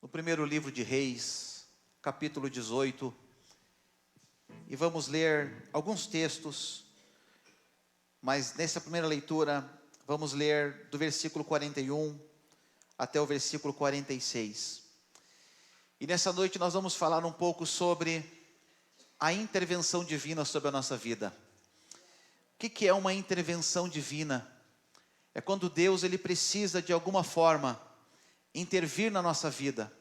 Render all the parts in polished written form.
no primeiro livro de Reis, capítulo 18, e vamos ler alguns textos, mas nessa primeira leitura, vamos ler do versículo 41 até o versículo 46. E nessa noite nós vamos falar um pouco sobre a intervenção divina sobre a nossa vida. O que é uma intervenção divina? É quando Deus ele precisa de alguma forma intervir na nossa vida.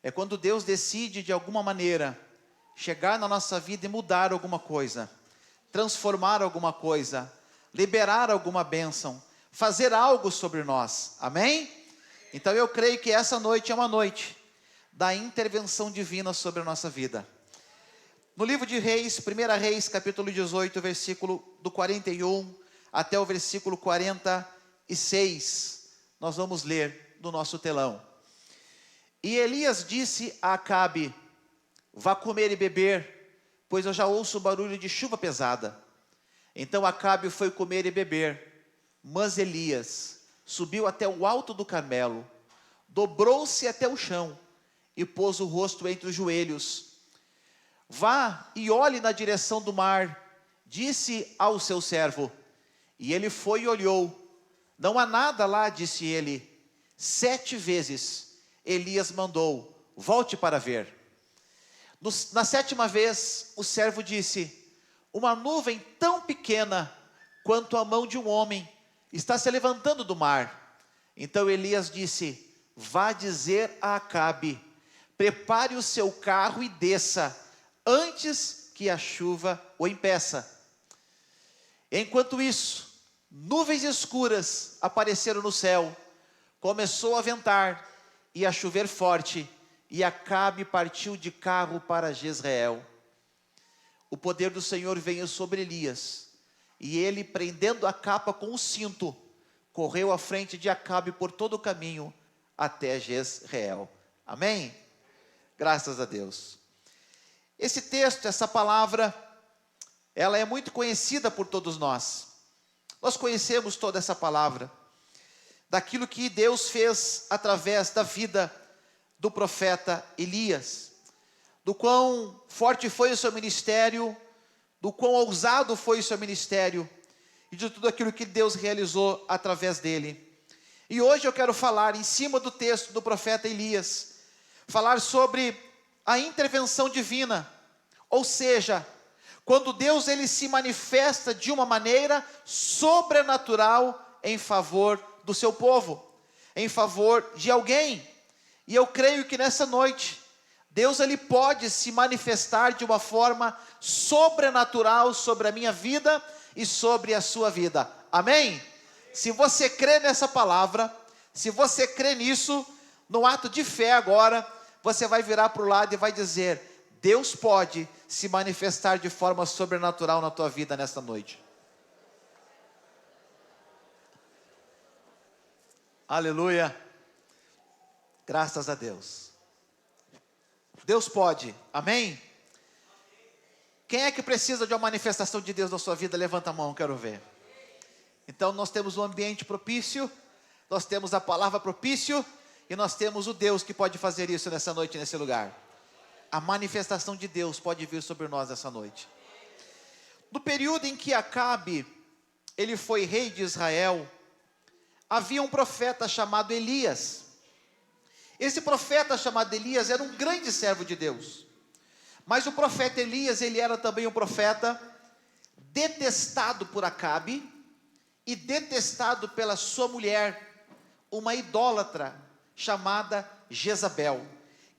É quando Deus decide de alguma maneira chegar na nossa vida e mudar alguma coisa, transformar alguma coisa, liberar alguma bênção, fazer algo sobre nós. Amém? Então eu creio que essa noite é uma noite da intervenção divina sobre a nossa vida. No livro de Reis, 1 Reis, capítulo 18, versículo do 41 até o versículo 46, nós vamos ler no nosso telão. E Elias disse a Acabe: vá comer e beber, pois eu já ouço o barulho de chuva pesada. Então Acabe foi comer e beber, mas Elias subiu até o alto do Carmelo, dobrou-se até o chão e pôs o rosto entre os joelhos. Vá e olhe na direção do mar, disse ao seu servo. E ele foi e olhou. Não há nada lá, disse ele. 7 vezes Elias mandou: volte para ver. Na 7ª vez, o servo disse: uma nuvem tão pequena quanto a mão de um homem está se levantando do mar. Então Elias disse: vá dizer a Acabe: prepare o seu carro e desça, antes que a chuva o impeça. Enquanto isso, nuvens escuras apareceram no céu, começou a ventar e a chover forte, e Acabe partiu de carro para Jezreel. O poder do Senhor veio sobre Elias, e ele, prendendo a capa com o cinto, correu à frente de Acabe por todo o caminho até Jezreel. Amém? Graças a Deus. Esse texto, essa palavra, ela é muito conhecida por todos nós. Nós conhecemos toda essa palavra, daquilo que Deus fez através da vida do profeta Elias, do quão forte foi o seu ministério, do quão ousado foi o seu ministério, e de tudo aquilo que Deus realizou através dele. E hoje eu quero falar em cima do texto do profeta Elias, falar sobre a intervenção divina, ou seja, quando Deus ele se manifesta de uma maneira sobrenatural em favor do seu povo, em favor de alguém. E eu creio que nessa noite, Deus ele pode se manifestar de uma forma sobrenatural sobre a minha vida e sobre a sua vida. Amém? Se você crê nessa palavra, se você crê nisso, no ato de fé agora, você vai virar para o lado e vai dizer: Deus pode se manifestar de forma sobrenatural na tua vida nesta noite. Aleluia. Graças a Deus. Deus pode. Amém? Quem é que precisa de uma manifestação de Deus na sua vida? Levanta a mão, quero ver. Então nós temos um ambiente propício, nós temos a palavra propício, e nós temos o Deus que pode fazer isso nessa noite, nesse lugar. A manifestação de Deus pode vir sobre nós essa noite. No período em que Acabe, ele foi rei de Israel, havia um profeta chamado Elias. Esse profeta chamado Elias era um grande servo de Deus. Mas o profeta Elias, ele era também um profeta detestado por Acabe e detestado pela sua mulher, uma idólatra chamada Jezabel.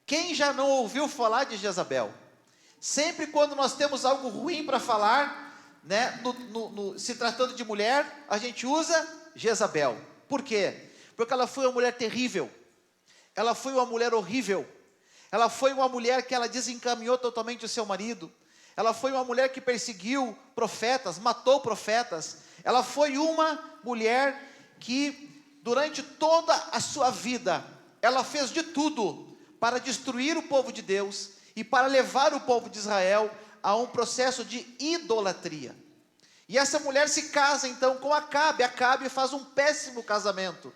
Quem já não ouviu falar de Jezabel? Sempre quando nós temos algo ruim para falar, né, se tratando de mulher, a gente usa Jezabel. Por quê? Porque ela foi uma mulher terrível, ela foi uma mulher horrível, ela foi uma mulher que ela desencaminhou totalmente o seu marido, ela foi uma mulher que perseguiu profetas, matou profetas, ela foi uma mulher que durante toda a sua vida, ela fez de tudo para destruir o povo de Deus e para levar o povo de Israel a um processo de idolatria. E essa mulher se casa então com Acabe. Acabe faz um péssimo casamento.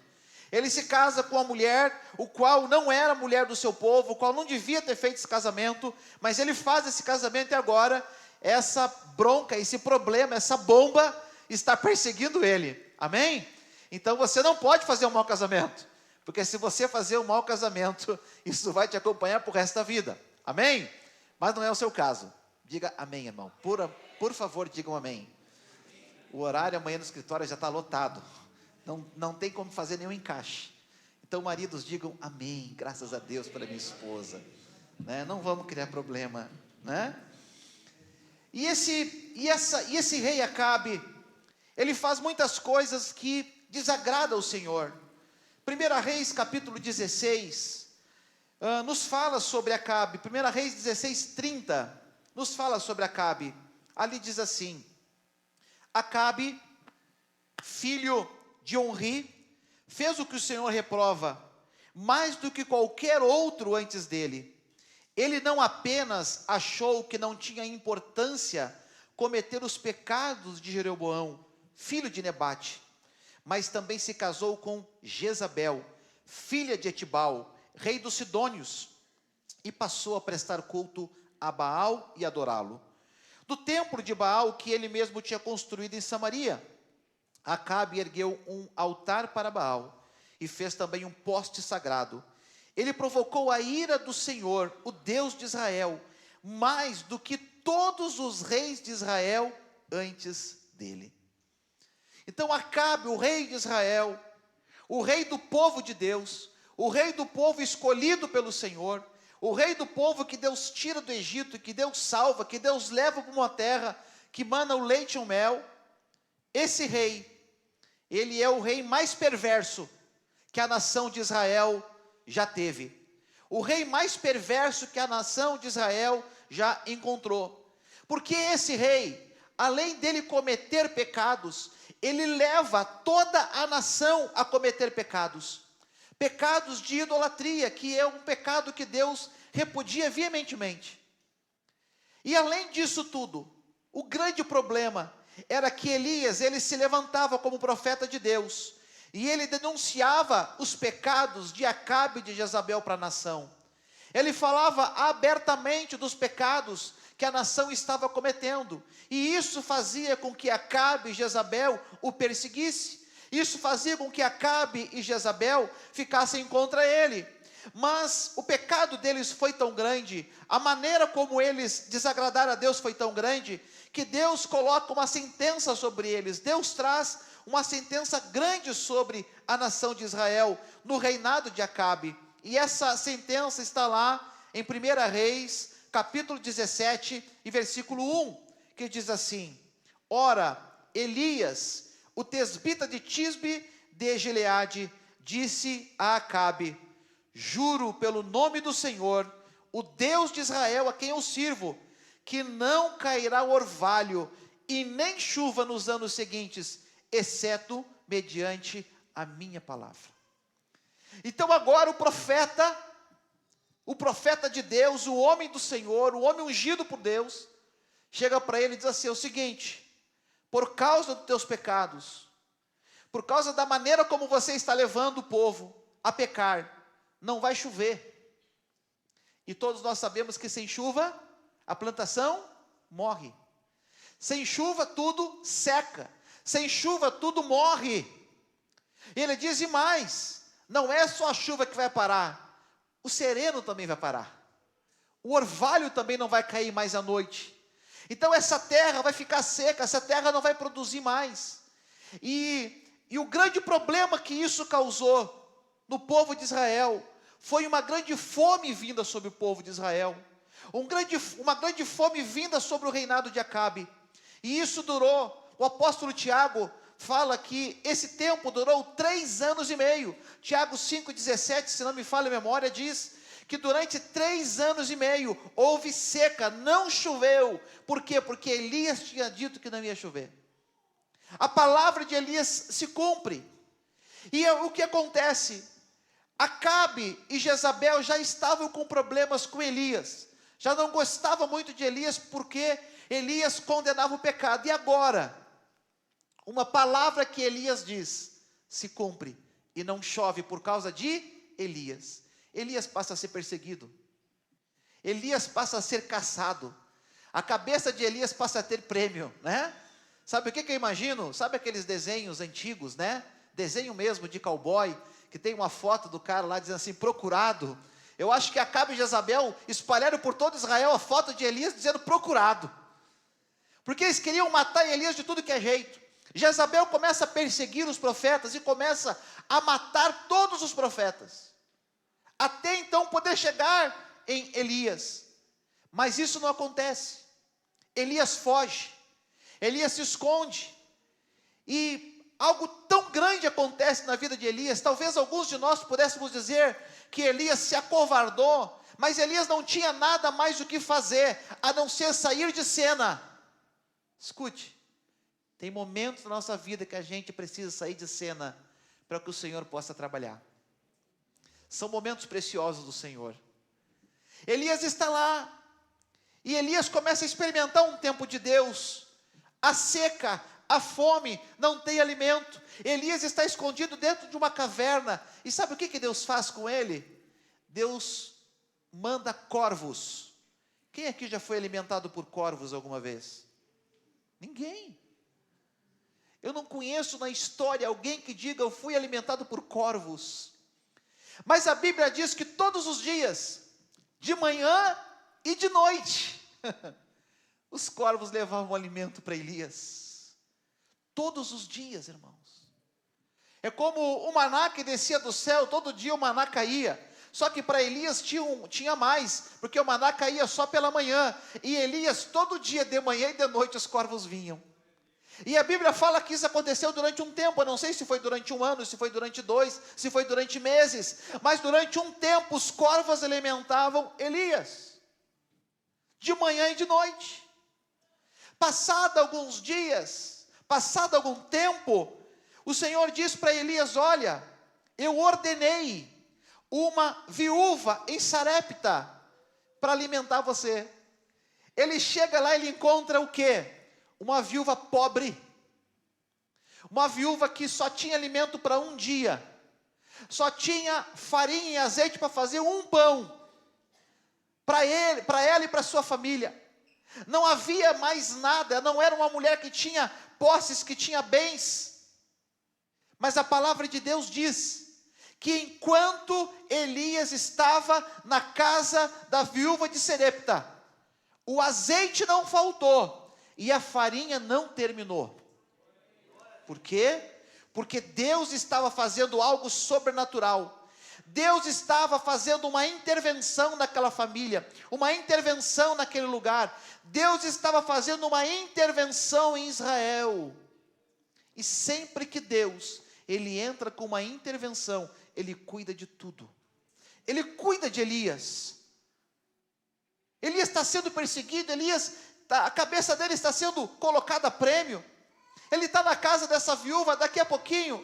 Ele se casa com uma mulher, o qual não era mulher do seu povo, o qual não devia ter feito esse casamento, mas ele faz esse casamento e agora essa bronca, esse problema, essa bomba está perseguindo ele. Amém? Então você não pode fazer um mau casamento, porque se você fazer um mau casamento, isso vai te acompanhar por resto da vida. Amém? Mas não é o seu caso. Diga amém, irmão. Por favor, digam amém. O horário amanhã no escritório já está lotado. Não tem como fazer nenhum encaixe. Então, maridos, digam amém, graças a Deus pela minha esposa. Né? Não vamos criar problema. Né? E esse rei Acabe, ele faz muitas coisas que desagradam ao Senhor. 1 Reis capítulo 16, nos fala sobre Acabe. 1 Reis 16:30, nos fala sobre Acabe. Ali diz assim: Acabe, filho de Onri, fez o que o Senhor reprova, mais do que qualquer outro antes dele. Ele não apenas achou que não tinha importância cometer os pecados de Jeroboão, filho de Nebate, mas também se casou com Jezabel, filha de Etibal, rei dos Sidônios, e passou a prestar culto a Baal e adorá-lo. Do templo de Baal que ele mesmo tinha construído em Samaria, Acabe ergueu um altar para Baal e fez também um poste sagrado. Ele provocou a ira do Senhor, o Deus de Israel, mais do que todos os reis de Israel antes dele. Então Acabe, o rei de Israel, o rei do povo de Deus, o rei do povo escolhido pelo Senhor, o rei do povo que Deus tira do Egito, que Deus salva, que Deus leva para uma terra que mana o leite e o mel. Esse rei, ele é o rei mais perverso que a nação de Israel já teve. O rei mais perverso que a nação de Israel já encontrou. Porque esse rei, além dele cometer pecados, ele leva toda a nação a cometer pecados. Pecados de idolatria, que é um pecado que Deus repudia veementemente. E além disso tudo, o grande problema era que Elias, ele se levantava como profeta de Deus, e ele denunciava os pecados de Acabe e de Jezabel para a nação. Ele falava abertamente dos pecados que a nação estava cometendo, e isso fazia com que Acabe e Jezabel o perseguisse. Isso fazia com que Acabe e Jezabel ficassem contra ele. Mas o pecado deles foi tão grande, a maneira como eles desagradaram a Deus foi tão grande, que Deus coloca uma sentença sobre eles. Deus traz uma sentença grande sobre a nação de Israel, no reinado de Acabe. E essa sentença está lá em 1 Reis, capítulo 17, e versículo 1, que diz assim: Ora, Elias, o tesbita de Tisbe de Gileade, disse a Acabe: Juro pelo nome do Senhor, o Deus de Israel, a quem eu sirvo, que não cairá orvalho e nem chuva nos anos seguintes, exceto mediante a minha palavra. Então agora o profeta de Deus, o homem do Senhor, o homem ungido por Deus, chega para ele e diz assim: é o seguinte, por causa dos teus pecados, por causa da maneira como você está levando o povo a pecar, não vai chover. E todos nós sabemos que sem chuva, a plantação morre. Sem chuva tudo seca. Sem chuva tudo morre. E ele diz: e mais, não é só a chuva que vai parar, o sereno também vai parar. O orvalho também não vai cair mais à noite. Então essa terra vai ficar seca, essa terra não vai produzir mais. E o grande problema que isso causou no povo de Israel foi uma grande fome vinda sobre o povo de Israel. Uma grande fome vinda sobre o reinado de Acabe. E isso durou, o apóstolo Tiago fala que esse tempo durou 3 anos e meio. Tiago 5,17, se não me falha a memória, diz que durante 3 anos e meio houve seca, não choveu. Por quê? Porque Elias tinha dito que não ia chover. A palavra de Elias se cumpre. E o que acontece? Acabe e Jezabel já estavam com problemas com Elias. Já não gostavam muito de Elias porque Elias condenava o pecado. E agora, uma palavra que Elias diz se cumpre. e não chove por causa de Elias. Elias passa a ser perseguido. Elias passa a ser caçado. A cabeça de Elias passa a ter prêmio, né? Sabe o que eu imagino? Sabe aqueles desenhos antigos, né? Desenho mesmo de cowboy, que tem uma foto do cara lá dizendo assim, procurado. Eu acho que Acabe e Jezabel espalharam por todo Israel a foto de Elias dizendo procurado. Porque eles queriam matar Elias de tudo que é jeito. Jezabel começa a perseguir os profetas e começa a matar todos os profetas. Até então poder chegar em Elias. Mas isso não acontece. Elias foge. Elias se esconde. E algo tão grande acontece na vida de Elias. Talvez alguns de nós pudéssemos dizer que Elias se acovardou. Mas Elias não tinha nada mais o que fazer, a não ser sair de cena. Escute. Tem momentos na nossa vida que a gente precisa sair de cena para que o Senhor possa trabalhar. São momentos preciosos do Senhor. Elias está lá. E Elias começa a experimentar um tempo de Deus. A seca, a fome, não tem alimento. Elias está escondido dentro de uma caverna. E sabe o que Deus faz com ele? Deus manda corvos. Quem aqui já foi alimentado por corvos alguma vez? Ninguém. Eu não conheço na história alguém que diga, eu fui alimentado por corvos. Mas a Bíblia diz que todos os dias, de manhã e de noite, os corvos levavam alimento para Elias. Todos os dias, irmãos. É como o maná que descia do céu, todo dia o maná caía. Só que para Elias tinha mais, porque o maná caía só pela manhã. E Elias, todo dia, de manhã e de noite, os corvos vinham. E a Bíblia fala que isso aconteceu durante um tempo. Eu não sei se foi durante 1 ano, se foi durante 2, se foi durante meses. Mas durante um tempo, os corvos alimentavam Elias. De manhã e de noite. Passado alguns dias, passado algum tempo, o Senhor diz para Elias, olha, eu ordenei uma viúva em Sarepta para alimentar você. Ele chega lá e ele encontra o quê? Uma viúva pobre. Uma viúva que só tinha alimento para um dia. Só tinha farinha e azeite para fazer um pão. Para ela e para sua família. Não havia mais nada, não era uma mulher que tinha posses, que tinha bens. Mas a palavra de Deus diz que enquanto Elias estava na casa da viúva de Sarepta, o azeite não faltou e a farinha não terminou. Por quê? Porque Deus estava fazendo algo sobrenatural. Deus estava fazendo uma intervenção naquela família, uma intervenção naquele lugar. Deus estava fazendo uma intervenção em Israel. E sempre que Deus, Ele entra com uma intervenção, Ele cuida de tudo. Ele cuida de Elias. Elias está sendo perseguido, a cabeça dele está sendo colocada a prêmio. Ele está na casa dessa viúva, daqui a pouquinho,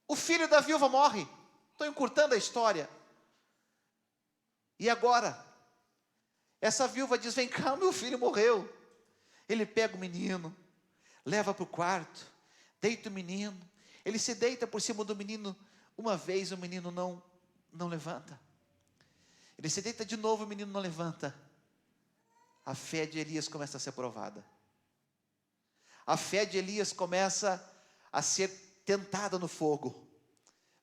o filho da viúva morre. Estou encurtando a história. E agora? Essa viúva diz, vem cá, meu filho morreu. Ele pega o menino, leva para o quarto, deita o menino. Ele se deita por cima do menino. Uma vez o menino não levanta. Ele se deita de novo, o menino não levanta. A fé de Elias começa a ser provada. A fé de Elias começa a ser tentada no fogo.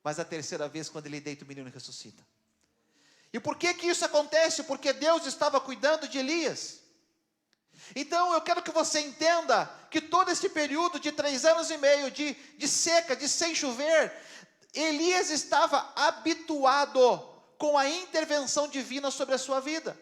Mas a terceira vez, quando ele deita, o menino ressuscita. E por que isso acontece? Porque Deus estava cuidando de Elias. Então eu quero que você entenda que todo esse período de 3 anos e meio de seca, de sem chover, Elias estava habituado com a intervenção divina sobre a sua vida.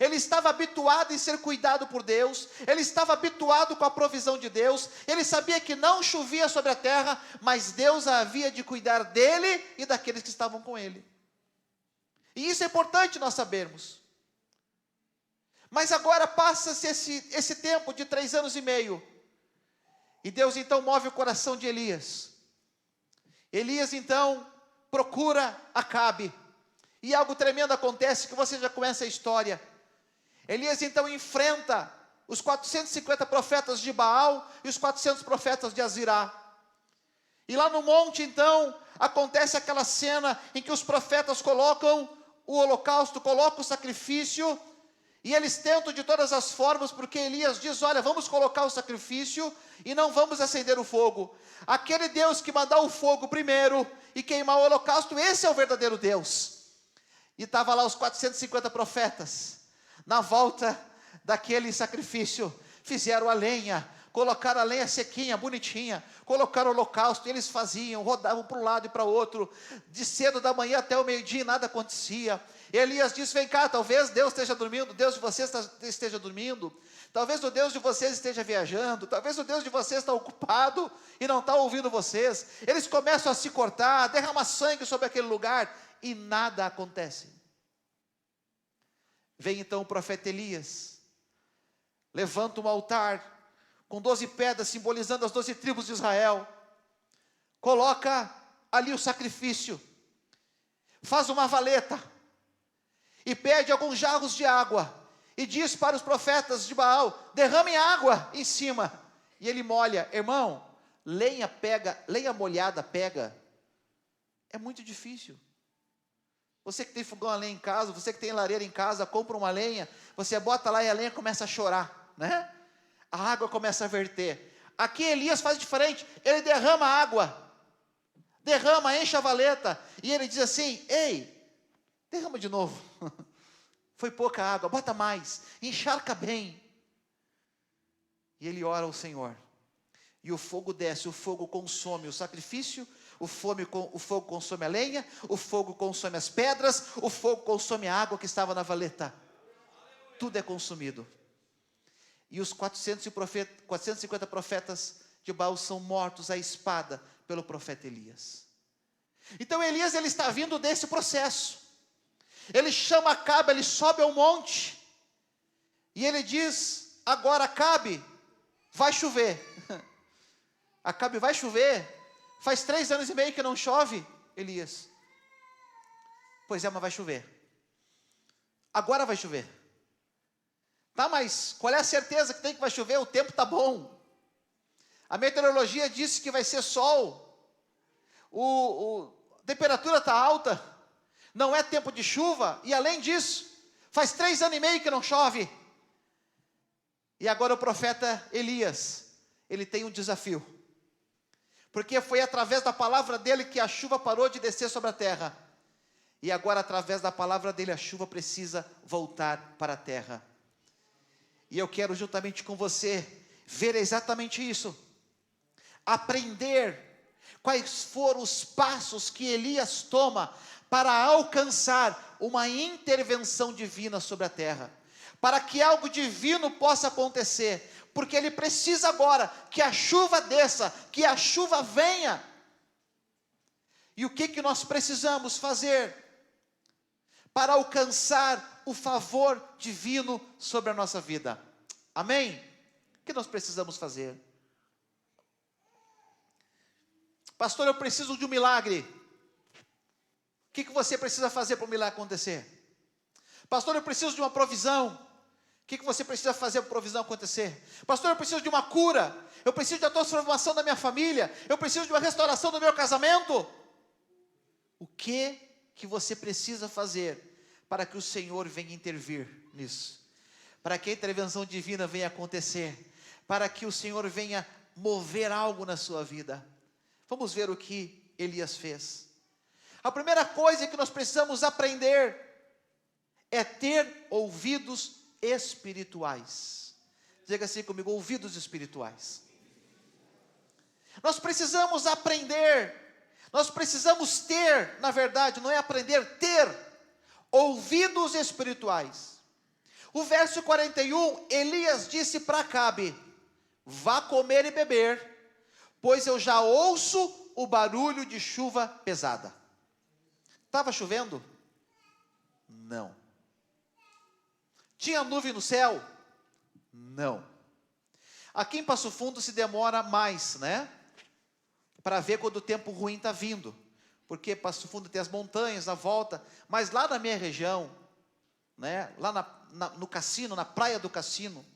Ele estava habituado em ser cuidado por Deus, ele estava habituado com a provisão de Deus, ele sabia que não chovia sobre a terra, mas Deus havia de cuidar dele e daqueles que estavam com ele. E isso é importante nós sabermos. Mas agora passa-se esse tempo de 3 anos e meio, e Deus então move o coração de Elias. Elias então procura Acabe, e algo tremendo acontece, que você já conhece a história. Elias então enfrenta os 450 profetas de Baal e os 400 profetas de Azirá. E lá no monte então, acontece aquela cena em que os profetas colocam o holocausto, colocam o sacrifício, e eles tentam de todas as formas, porque Elias diz: olha, vamos colocar o sacrifício e não vamos acender o fogo. Aquele Deus que mandar o fogo primeiro e queimar o holocausto, esse é o verdadeiro Deus. E estava lá os 450 profetas, na volta daquele sacrifício, fizeram a lenha, colocaram a lenha sequinha, bonitinha, colocaram o holocausto, eles faziam, rodavam para um lado e para o outro, de cedo da manhã até o meio-dia, e nada acontecia. Elias disse: vem cá, talvez Deus esteja dormindo, Deus de vocês esteja dormindo, talvez o Deus de vocês esteja viajando, talvez o Deus de vocês está ocupado e não está ouvindo vocês. Eles começam a se cortar, derramar sangue sobre aquele lugar, e nada acontece. Vem então o profeta Elias, levanta um altar, com 12 pedras, simbolizando as 12 tribos de Israel, coloca ali o sacrifício, faz uma valeta, e pede alguns jarros de água, e diz para os profetas de Baal: derramem água em cima, e ele molha. Irmão, lenha molhada pega, é muito difícil. Você que tem fogão a lenha em casa, você que tem lareira em casa, compra uma lenha, você bota lá e a lenha começa a chorar, né? A água começa a verter. Aqui Elias faz diferente, ele derrama água, enche a valeta, e ele diz assim: ei, derrama de novo, foi pouca água, bota mais, encharca bem. E ele ora ao Senhor, e o fogo desce, o fogo consome o sacrifício, o fogo consome a lenha, o fogo consome as pedras, o fogo consome a água que estava na valeta, tudo é consumido. E os 450 profetas de Baal são mortos à espada pelo profeta Elias. Então Elias, ele está vindo desse processo. Ele chama Acabe, ele sobe ao monte, e ele diz: agora Acabe, vai chover. Acabe, vai chover? Faz 3 anos e meio que não chove, Elias. Pois é, mas vai chover. Agora vai chover. Tá, mas qual é a certeza que tem que vai chover? O tempo está bom. A meteorologia disse que vai ser sol. A temperatura está alta. Não é tempo de chuva. E além disso, faz 3 anos e meio que não chove. E agora o profeta Elias, ele tem um desafio. Porque foi através da palavra dele que a chuva parou de descer sobre a terra. E agora, através da palavra dele, a chuva precisa voltar para a terra. E eu quero, juntamente com você, ver exatamente isso. Aprender quais foram os passos que Elias toma para alcançar uma intervenção divina sobre a terra. Para que algo divino possa acontecer. Porque ele precisa agora que a chuva desça, que a chuva venha. E o que nós precisamos fazer para alcançar o favor divino sobre a nossa vida? Amém? O que nós precisamos fazer? Pastor, eu preciso de um milagre. O que você precisa fazer para o milagre acontecer? Pastor, eu preciso de uma provisão. O que você precisa fazer para a provisão acontecer? Pastor, eu preciso de uma cura. Eu preciso de uma transformação da minha família. Eu preciso de uma restauração do meu casamento. O que você precisa fazer para que o Senhor venha intervir nisso? Para que a intervenção divina venha acontecer? Para que o Senhor venha mover algo na sua vida? Vamos ver o que Elias fez. A primeira coisa que nós precisamos aprender é ter ouvidos espirituais. Diga assim comigo: ouvidos espirituais. Nós precisamos aprender, nós precisamos ter, na verdade, não é aprender, ter ouvidos espirituais. O verso 41, Elias disse para Acabe: vá comer e beber, pois eu já ouço o barulho de chuva pesada. Estava chovendo? Não. Tinha nuvem no céu? Não. Aqui em Passo Fundo se demora mais, né? Para ver quando o tempo ruim está vindo. Porque Passo Fundo tem as montanhas na volta. Mas lá na minha região, né? Lá no cassino, na praia do cassino,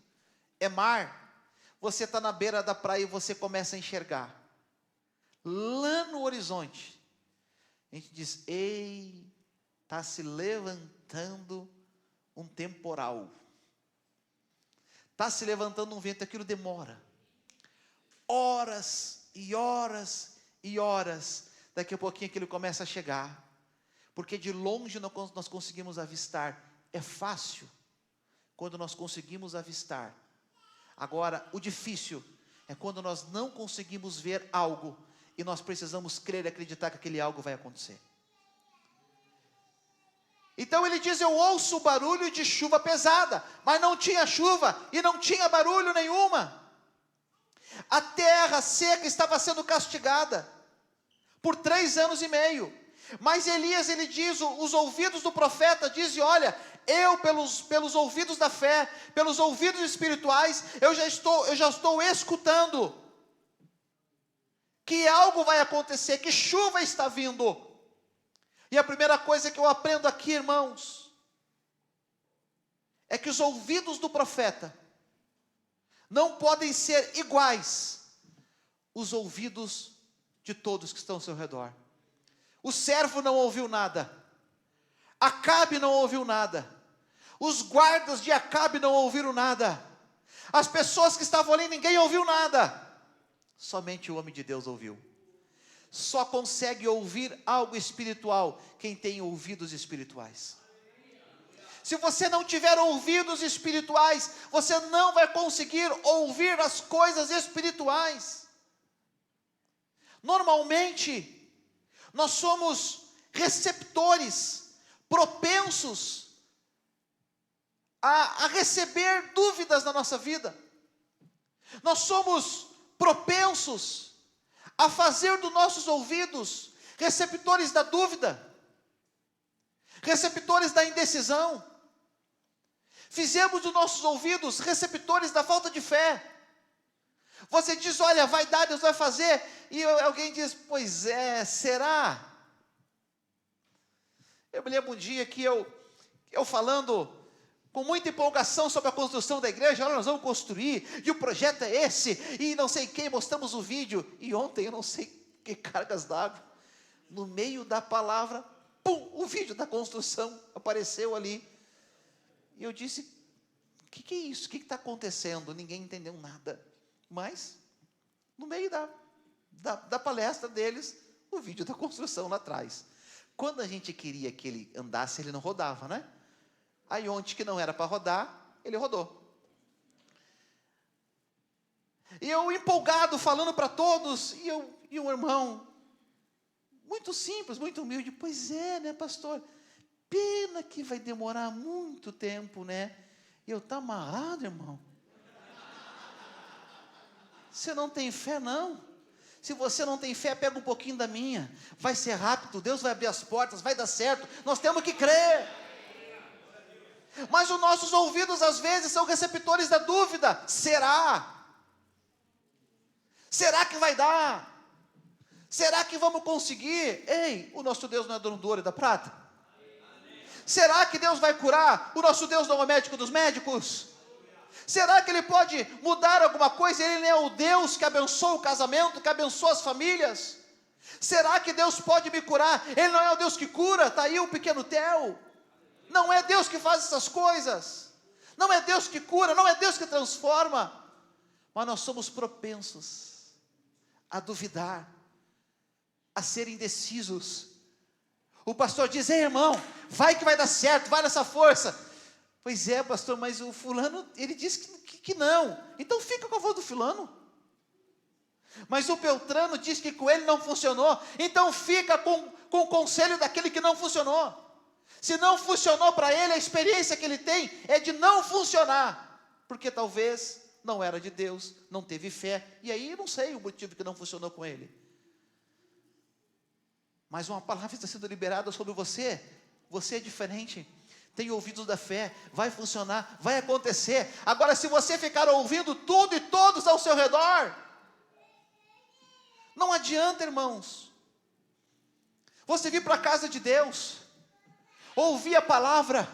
é mar. Você está na beira da praia e você começa a enxergar. Lá no horizonte, a gente diz: ei, está se levantando um temporal. Está se levantando um vento, aquilo demora. Horas e horas e horas. Daqui a pouquinho aquilo começa a chegar. Porque de longe nós conseguimos avistar. É fácil quando nós conseguimos avistar. Agora, o difícil é quando nós não conseguimos ver algo e nós precisamos crer e acreditar que aquele algo vai acontecer. Então ele diz: eu ouço o barulho de chuva pesada, mas não tinha chuva e não tinha barulho nenhuma. A terra seca estava sendo castigada por 3 anos e meio. Mas Elias, ele diz, os ouvidos do profeta dizem: olha, eu pelos ouvidos da fé, pelos ouvidos espirituais, eu já estou escutando que algo vai acontecer, que chuva está vindo. E a primeira coisa que eu aprendo aqui, irmãos, é que os ouvidos do profeta não podem ser iguais os ouvidos de todos que estão ao seu redor. O servo não ouviu nada, Acabe não ouviu nada, os guardas de Acabe não ouviram nada, as pessoas que estavam ali, ninguém ouviu nada, somente o homem de Deus ouviu. Só consegue ouvir algo espiritual quem tem ouvidos espirituais. Se você não tiver ouvidos espirituais, você não vai conseguir ouvir as coisas espirituais. Normalmente, nós somos receptores, propensos a receber dúvidas na nossa vida. Nós somos propensos a fazer dos nossos ouvidos receptores da dúvida, receptores da indecisão. Fizemos dos nossos ouvidos receptores da falta de fé. Você diz: olha, vai dar, Deus vai fazer, e alguém diz: pois é, será? Eu me lembro um dia que eu falando com muita empolgação sobre a construção da igreja: olha, nós vamos construir, e o projeto é esse, e não sei quem, mostramos o vídeo, e ontem, eu não sei que cargas d'água, no meio da palavra, pum, o vídeo da construção apareceu ali, e eu disse: o que é isso? O que está acontecendo? Ninguém entendeu nada, mas, no meio da palestra deles, o vídeo da construção lá atrás. Quando a gente queria que ele andasse, ele não rodava, né? Aí onde que não era para rodar, ele rodou. E eu empolgado, falando para todos, e um irmão, muito simples, muito humilde: pois é, né, pastor? Pena que vai demorar muito tempo, né? E eu: tá amarrado, irmão? Você não tem fé, não? Se você não tem fé, pega um pouquinho da minha. Vai ser rápido, Deus vai abrir as portas, vai dar certo. Nós temos que crer. Mas os nossos ouvidos, às vezes, são receptores da dúvida. Será? Será que vai dar? Será que vamos conseguir? Ei, o nosso Deus não é dono do ouro e da prata? Será que Deus vai curar? O nosso Deus não é médico dos médicos? Será que Ele pode mudar alguma coisa? Ele não é o Deus que abençoa o casamento, que abençoa as famílias? Será que Deus pode me curar? Ele não é o Deus que cura? Está aí o pequeno Theo. Não é Deus que faz essas coisas. Não é Deus que cura, não é Deus que transforma. Mas nós somos propensos a duvidar, a ser indecisos. O pastor diz: ei, irmão, vai que vai dar certo, vai nessa força. Pois é, pastor, mas o fulano, ele disse que não. Então fica com a voz do fulano. Mas o Beltrano disse que com ele não funcionou. Então fica com o conselho daquele que não funcionou. Se não funcionou para ele, a experiência que ele tem é de não funcionar. Porque talvez não era de Deus, não teve fé. E aí não sei o motivo que não funcionou com ele. Mas uma palavra está sendo liberada sobre você. Você é diferente. Tem ouvidos da fé, vai funcionar, vai acontecer. Agora, se você ficar ouvindo tudo e todos ao seu redor, não adianta, irmãos. Você vir para a casa de Deus, ouvir a palavra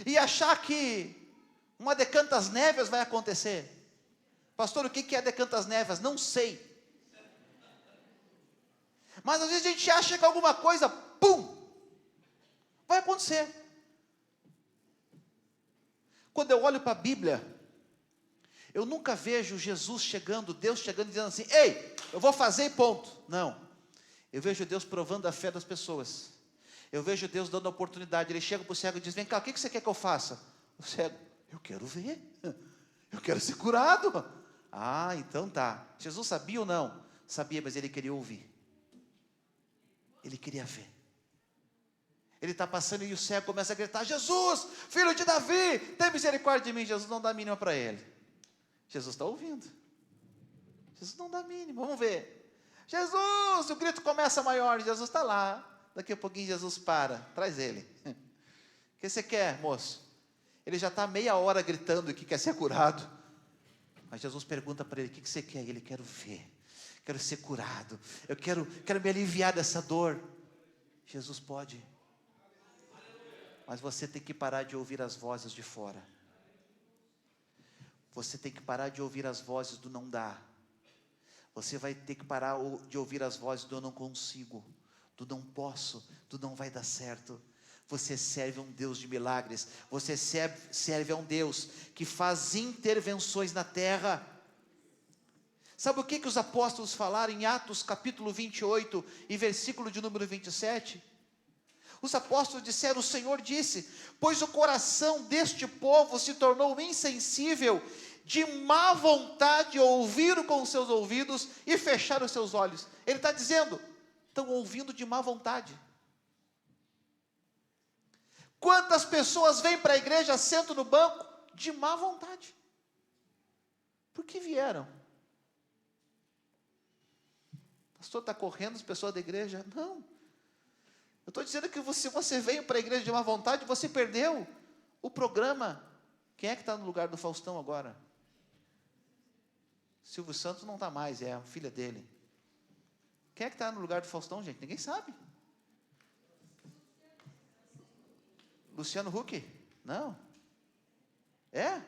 e achar que uma decantas néveas vai acontecer. Pastor, o que é decantas néveas? Não sei. Mas às vezes a gente acha que alguma coisa, pum, vai acontecer. Quando eu olho para a Bíblia, eu nunca vejo Jesus chegando, Deus chegando e dizendo assim: ei, eu vou fazer e ponto. Não, eu vejo Deus provando a fé das pessoas. Eu vejo Deus dando a oportunidade. Ele chega para o cego e diz: vem cá, o que você quer que eu faça? O cego: eu quero ver, eu quero ser curado. Ah, então tá. Jesus sabia ou não? Sabia, mas ele queria ouvir. Ele queria ver. Ele está passando e o cego começa a gritar: Jesus, filho de Davi, tem misericórdia de mim. Jesus não dá mínima para ele. Jesus está ouvindo. Jesus não dá mínima. Vamos ver. Jesus, o grito começa maior. Jesus está lá. Daqui a pouquinho Jesus para. Traz ele. O que você quer, moço? Ele já está meia hora gritando que quer ser curado. Mas Jesus pergunta para ele: o que você quer? E ele: quero ver. Quero ser curado. Eu quero me aliviar dessa dor. Jesus pode. Mas você tem que parar de ouvir as vozes de fora. Você tem que parar de ouvir as vozes do não dá. Você vai ter que parar de ouvir as vozes do eu não consigo, do não posso, do não vai dar certo. Você serve a um Deus de milagres. Você serve a um Deus que faz intervenções na terra. Sabe o que os apóstolos falaram em Atos capítulo 28 e versículo de número 27? Os apóstolos disseram: o Senhor disse: pois o coração deste povo se tornou insensível, de má vontade ouviram com os seus ouvidos e fecharam os seus olhos. Ele está dizendo: estão ouvindo de má vontade. Quantas pessoas vêm para a igreja, sentam no banco, de má vontade? Por que vieram? O pastor está correndo as pessoas da igreja? Não. Eu estou dizendo que se você veio para a igreja de má vontade, você perdeu o programa. Quem é que está no lugar do Faustão agora? Silvio Santos não está mais, é a filha dele. Quem é que está no lugar do Faustão, gente? Ninguém sabe. Luciano Huck? Não. É?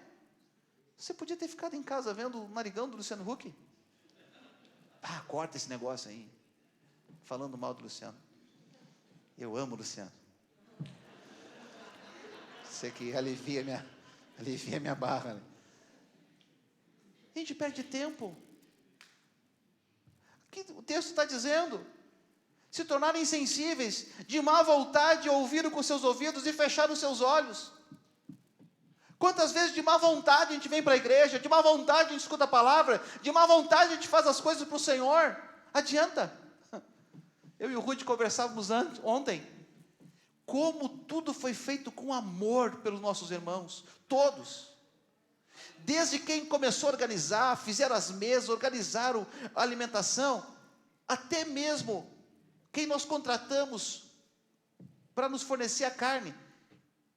Você podia ter ficado em casa vendo o narigão do Luciano Huck. Ah, corta esse negócio aí. Falando mal do Luciano. Eu amo o Luciano. Você que alivia minha barra. Né? A gente perde tempo. O texto está dizendo: se tornaram insensíveis, de má vontade ouviram com seus ouvidos e fecharam seus olhos. Quantas vezes de má vontade a gente vem para a igreja, de má vontade a gente escuta a palavra, de má vontade a gente faz as coisas para o Senhor? Adianta? Eu e o Rudy conversávamos ontem, como tudo foi feito com amor pelos nossos irmãos, todos. Desde quem começou a organizar, fizeram as mesas, organizaram a alimentação, até mesmo quem nós contratamos para nos fornecer a carne,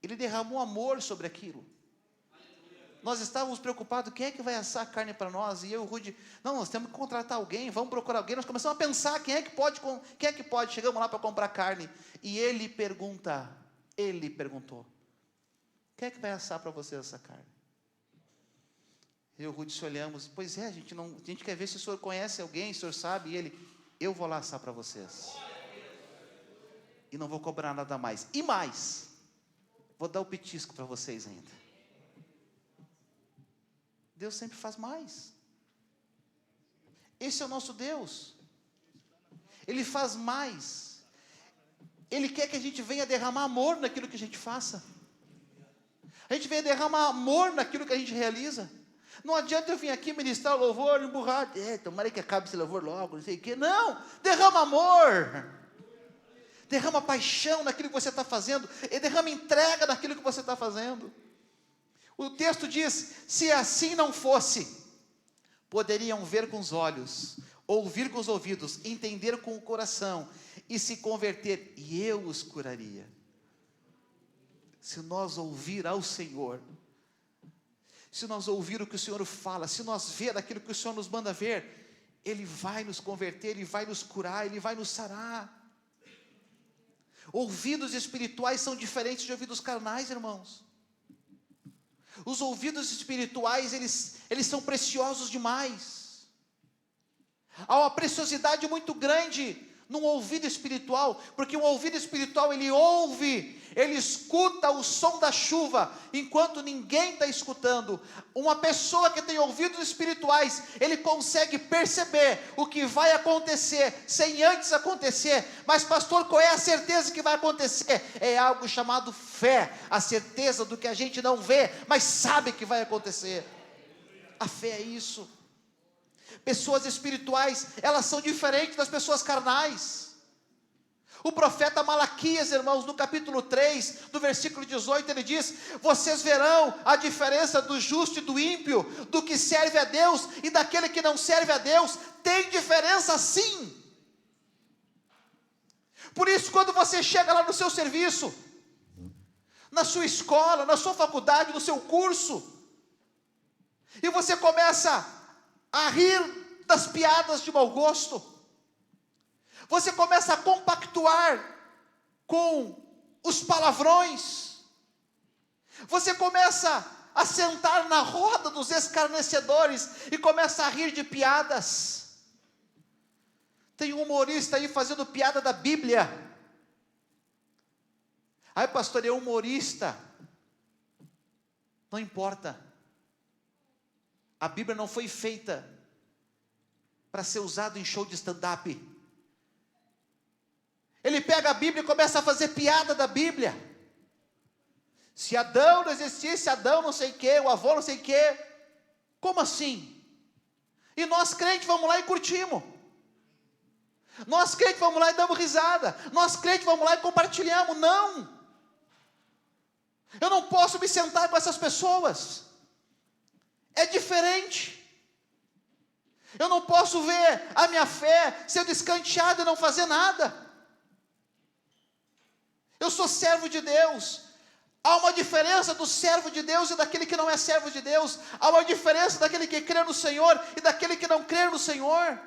ele derramou amor sobre aquilo. Nós estávamos preocupados: quem é que vai assar a carne para nós? E eu e o Rudy: não, nós temos que contratar alguém, vamos procurar alguém. Nós começamos a pensar: quem é que pode? Chegamos lá para comprar carne, e ele perguntou: quem é que vai assar para você essa carne? Eu e o Rudy se olhamos: pois é, a gente quer ver se o senhor conhece alguém, o senhor sabe. E ele: eu vou lá assar para vocês, e não vou cobrar nada mais, e mais, vou dar o petisco para vocês ainda. Deus sempre faz mais. Esse é o nosso Deus. Ele faz mais. Ele quer que a gente venha derramar amor naquilo que a gente faça. A gente venha derramar amor naquilo que a gente realiza. Não adianta eu vir aqui ministrar o louvor, emburrar, tomara que acabe esse louvor logo, não sei o quê. Não, derrama amor. Derrama paixão naquilo que você está fazendo. E derrama entrega naquilo que você está fazendo. O texto diz: se assim não fosse, poderiam ver com os olhos, ouvir com os ouvidos, entender com o coração e se converter, e eu os curaria. Se nós ouvir ao Senhor, se nós ouvir o que o Senhor fala, se nós ver aquilo que o Senhor nos manda ver, Ele vai nos converter, Ele vai nos curar, Ele vai nos sarar. Ouvidos espirituais são diferentes de ouvidos carnais, irmãos. Os ouvidos espirituais, eles são preciosos demais. Há uma preciosidade muito grande num ouvido espiritual, porque o ouvido espiritual ele ouve, ele escuta o som da chuva, enquanto ninguém está escutando. Uma pessoa que tem ouvidos espirituais, ele consegue perceber o que vai acontecer, sem antes acontecer. Mas pastor, qual é a certeza que vai acontecer? É algo chamado fé, a certeza do que a gente não vê, mas sabe que vai acontecer. A fé é isso. Pessoas espirituais, elas são diferentes das pessoas carnais. O profeta Malaquias, irmãos, no capítulo 3, no versículo 18, ele diz: vocês verão a diferença do justo e do ímpio, do que serve a Deus e daquele que não serve a Deus. Tem diferença sim. Por isso, quando você chega lá no seu serviço, na sua escola, na sua faculdade, no seu curso, e você começa a rir das piadas de mau gosto, você começa a compactuar com os palavrões, você começa a sentar na roda dos escarnecedores e começa a rir de piadas. Tem um humorista aí fazendo piada da Bíblia. Aí pastor, é humorista. Não importa. A Bíblia não foi feita para ser usado em show de stand-up. Ele pega a Bíblia e começa a fazer piada da Bíblia. Se Adão não existisse, Adão não sei o que, o avô não sei o que. Como assim? E nós crentes vamos lá e curtimos. Nós crentes vamos lá e damos risada. Nós crentes vamos lá e compartilhamos. Não. Eu não posso me sentar com essas pessoas. É diferente. Eu não posso ver a minha fé sendo escanteada e não fazer nada. Eu sou servo de Deus. Há uma diferença do servo de Deus e daquele que não é servo de Deus. Há uma diferença daquele que crê no Senhor e daquele que não crê no Senhor.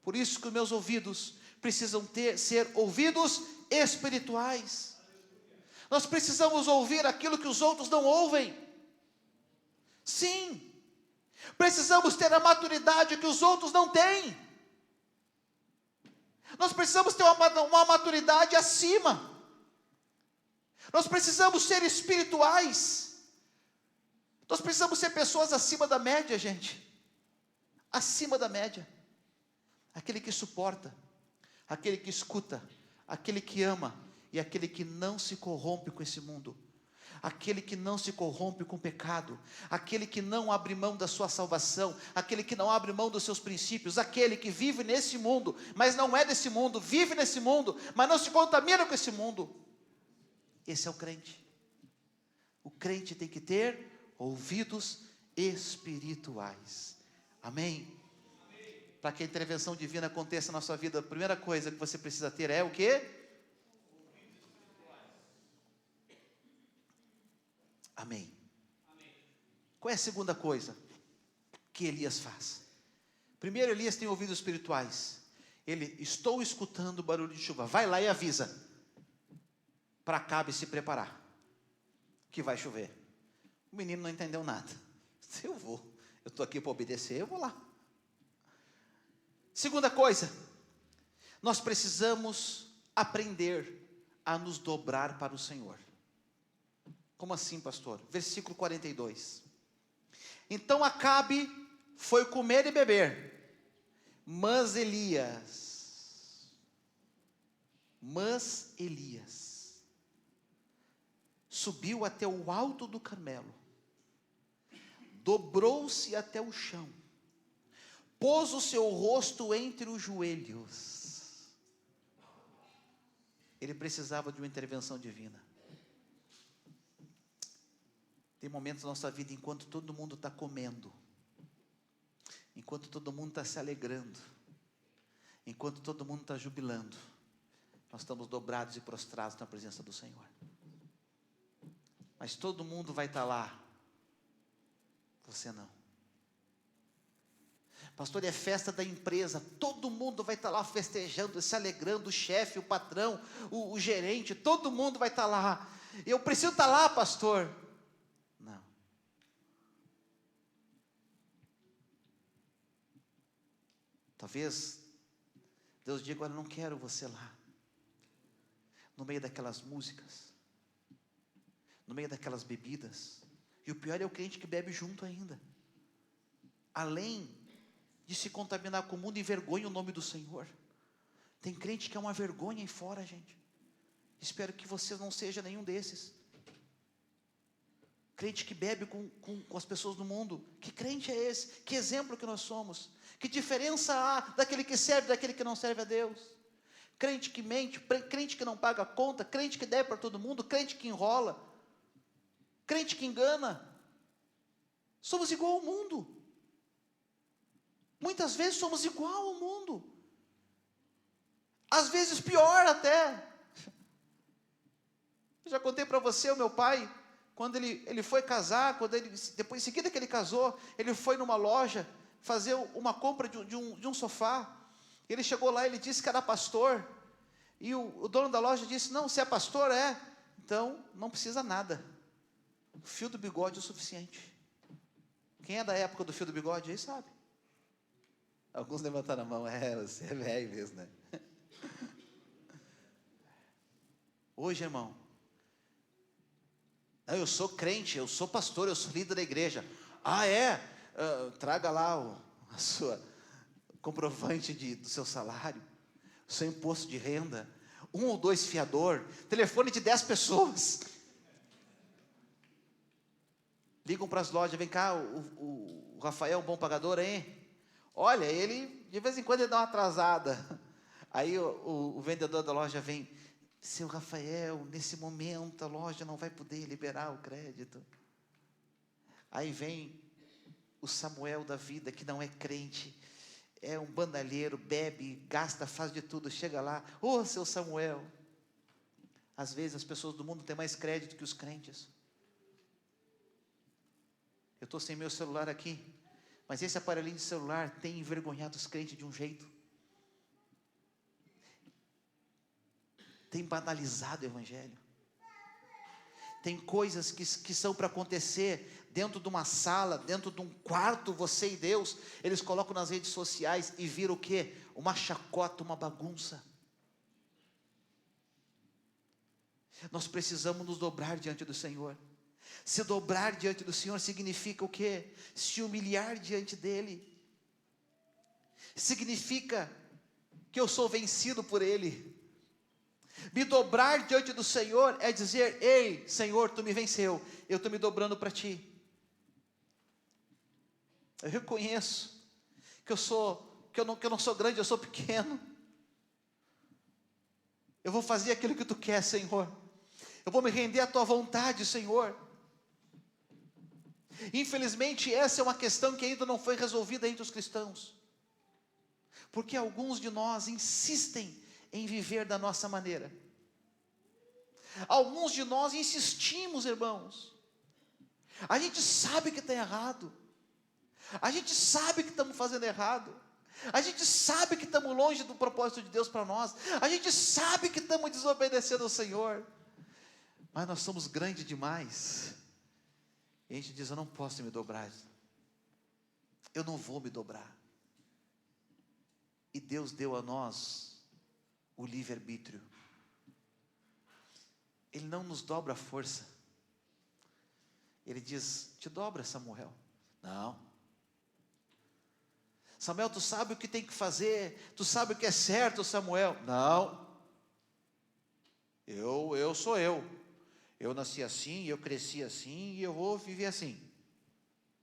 Por isso que os meus ouvidos precisam ser ouvidos espirituais. Nós precisamos ouvir aquilo que os outros não ouvem. Sim. Precisamos ter a maturidade que os outros não têm. Nós precisamos ter uma maturidade acima. Nós precisamos ser espirituais. Nós precisamos ser pessoas acima da média, gente. Acima da média. Aquele que suporta, aquele que escuta, aquele que ama e aquele que não se corrompe com esse mundo. Aquele que não se corrompe com o pecado, aquele que não abre mão da sua salvação, aquele que não abre mão dos seus princípios, aquele que vive nesse mundo, mas não é desse mundo, vive nesse mundo, mas não se contamina com esse mundo. Esse é o crente. O crente tem que ter ouvidos espirituais. Amém? Para que a intervenção divina aconteça na sua vida, a primeira coisa que você precisa ter é o quê? Amém. Qual é a segunda coisa que Elias faz? Primeiro, Elias tem ouvidos espirituais. Ele, estou escutando o barulho de chuva. Vai lá e avisa para Acabe se preparar, que vai chover. O menino não entendeu nada. Eu estou aqui para obedecer, eu vou lá. Segunda coisa, nós precisamos aprender a nos dobrar para o Senhor. Como assim, pastor? Versículo 42. Então Acabe foi comer e beber, mas Elias subiu até o alto do Carmelo, dobrou-se até o chão, pôs o seu rosto entre os joelhos. Ele precisava de uma intervenção divina. Tem momentos na nossa vida, enquanto todo mundo está comendo, enquanto todo mundo está se alegrando, enquanto todo mundo está jubilando, nós estamos dobrados e prostrados na presença do Senhor. Mas todo mundo vai estar lá, você não. Pastor, é festa da empresa, todo mundo vai estar lá festejando, se alegrando, o chefe, o patrão, o gerente, todo mundo vai estar lá. Eu preciso estar lá, pastor. Não. Talvez Deus diz: agora eu não quero você lá, no meio daquelas músicas, no meio daquelas bebidas. E o pior é o crente que bebe junto ainda, além de se contaminar com o mundo, envergonha o nome do Senhor. Tem crente que é uma vergonha aí fora, gente. Espero que você não seja nenhum desses. Crente que bebe com as pessoas do mundo. Que crente é esse? Que exemplo que nós somos? Que diferença há daquele que serve daquele que não serve a Deus? Crente que mente, crente que não paga a conta, crente que deve para todo mundo, crente que enrola, crente que engana. Somos igual ao mundo. Muitas vezes somos igual ao mundo. Às vezes pior até. Eu já contei para você, o meu pai, quando ele foi casar, depois em seguida que ele casou, ele foi numa loja fazer uma compra de um sofá. Ele chegou lá, ele disse que era pastor, e o dono da loja disse: não, se é pastor, então não precisa nada, o fio do bigode é o suficiente. Quem é da época do fio do bigode aí sabe. Alguns levantaram a mão: você é velho mesmo, né? Hoje, irmão, eu sou crente, eu sou pastor, eu sou líder da igreja. Traga lá a sua comprovante do seu salário, o seu imposto de renda, 1 ou 2 fiador, telefone de 10 pessoas. Ligam para as lojas: vem cá, o Rafael é um bom pagador, hein? Olha, ele de vez em quando ele dá uma atrasada. Aí o vendedor da loja vem: seu Rafael, nesse momento a loja não vai poder liberar o crédito. Aí vem o Samuel da vida, que não é crente, é um bandalheiro, bebe, gasta, faz de tudo, chega lá: seu Samuel. Às vezes as pessoas do mundo têm mais crédito que os crentes. Eu estou sem meu celular aqui, mas esse aparelhinho de celular tem envergonhado os crentes de um jeito. Tem banalizado o evangelho. Tem coisas que são para acontecer dentro de uma sala, dentro de um quarto, você e Deus, eles colocam nas redes sociais e viram o quê? Uma chacota, uma bagunça. Nós precisamos nos dobrar diante do Senhor. Se dobrar diante do Senhor significa o quê? Se humilhar diante dEle. Significa que eu sou vencido por Ele. Me dobrar diante do Senhor é dizer: ei, Senhor, Tu me venceu, eu estou me dobrando para Ti. Eu reconheço que eu não sou grande, eu sou pequeno. Eu vou fazer aquilo que Tu quer, Senhor. Eu vou me render à Tua vontade, Senhor. Infelizmente, essa é uma questão que ainda não foi resolvida entre os cristãos, porque alguns de nós insistem em viver da nossa maneira. Alguns de nós insistimos, irmãos. A gente sabe que está errado. A gente sabe que estamos fazendo errado. A gente sabe que estamos longe do propósito de Deus para nós. A gente sabe que estamos desobedecendo ao Senhor. Mas nós somos grandes demais. E a gente diz: eu não posso me dobrar. Eu não vou me dobrar. E Deus deu a nós o livre-arbítrio. Ele não nos dobra a força. Ele diz: te dobra, Samuel. Não. Samuel, tu sabe o que tem que fazer, tu sabe o que é certo, Samuel. Não. Eu sou eu. Eu nasci assim, eu cresci assim, e eu vou viver assim.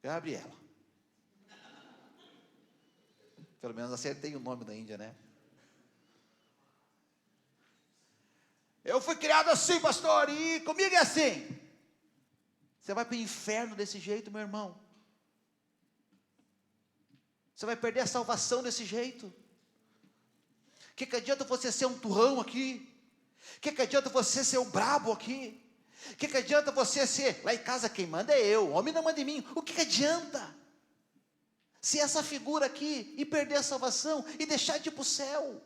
Gabriela. Pelo menos acertei o nome da Índia, né? Eu fui criado assim, pastor, e comigo é assim. Você vai para o inferno desse jeito, meu irmão. Você vai perder a salvação desse jeito. O que adianta você ser um turrão aqui? O que adianta você ser um brabo aqui? O que adianta você ser, lá em casa quem manda é eu, o homem não manda em mim. O que adianta ser essa figura aqui e perder a salvação e deixar de ir para o céu?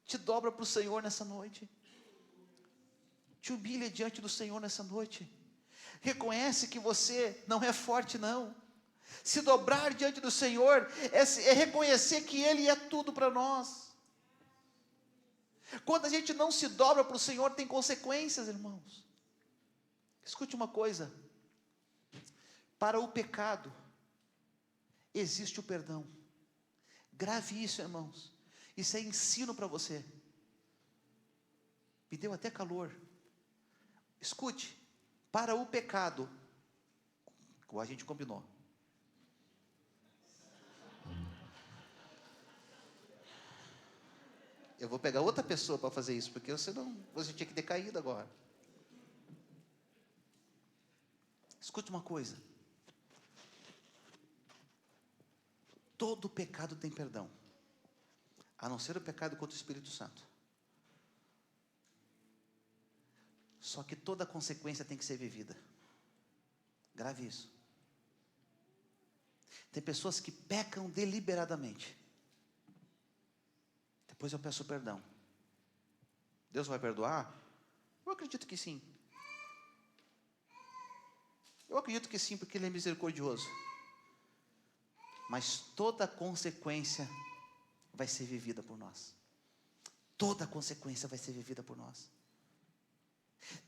Te dobra para o Senhor nessa noite. Te humilha diante do Senhor nessa noite. Reconhece que você não é forte, não. Se dobrar diante do Senhor é reconhecer que Ele é tudo para nós. Quando a gente não se dobra para o Senhor, tem consequências, irmãos. Escute uma coisa: para o pecado existe o perdão. Grave isso, irmãos. Isso é ensino para você. Me deu até calor. Escute, para o pecado, como a gente combinou, eu vou pegar outra pessoa para fazer isso, porque você tinha que ter caído agora. Escute uma coisa: todo pecado tem perdão, a não ser o pecado contra o Espírito Santo. Só que toda consequência tem que ser vivida. Grave isso. Tem pessoas que pecam deliberadamente. Depois eu peço perdão. Deus vai perdoar? Eu acredito que sim. Eu acredito que sim, porque Ele é misericordioso. Mas toda consequência vai ser vivida por nós. Toda consequência vai ser vivida por nós.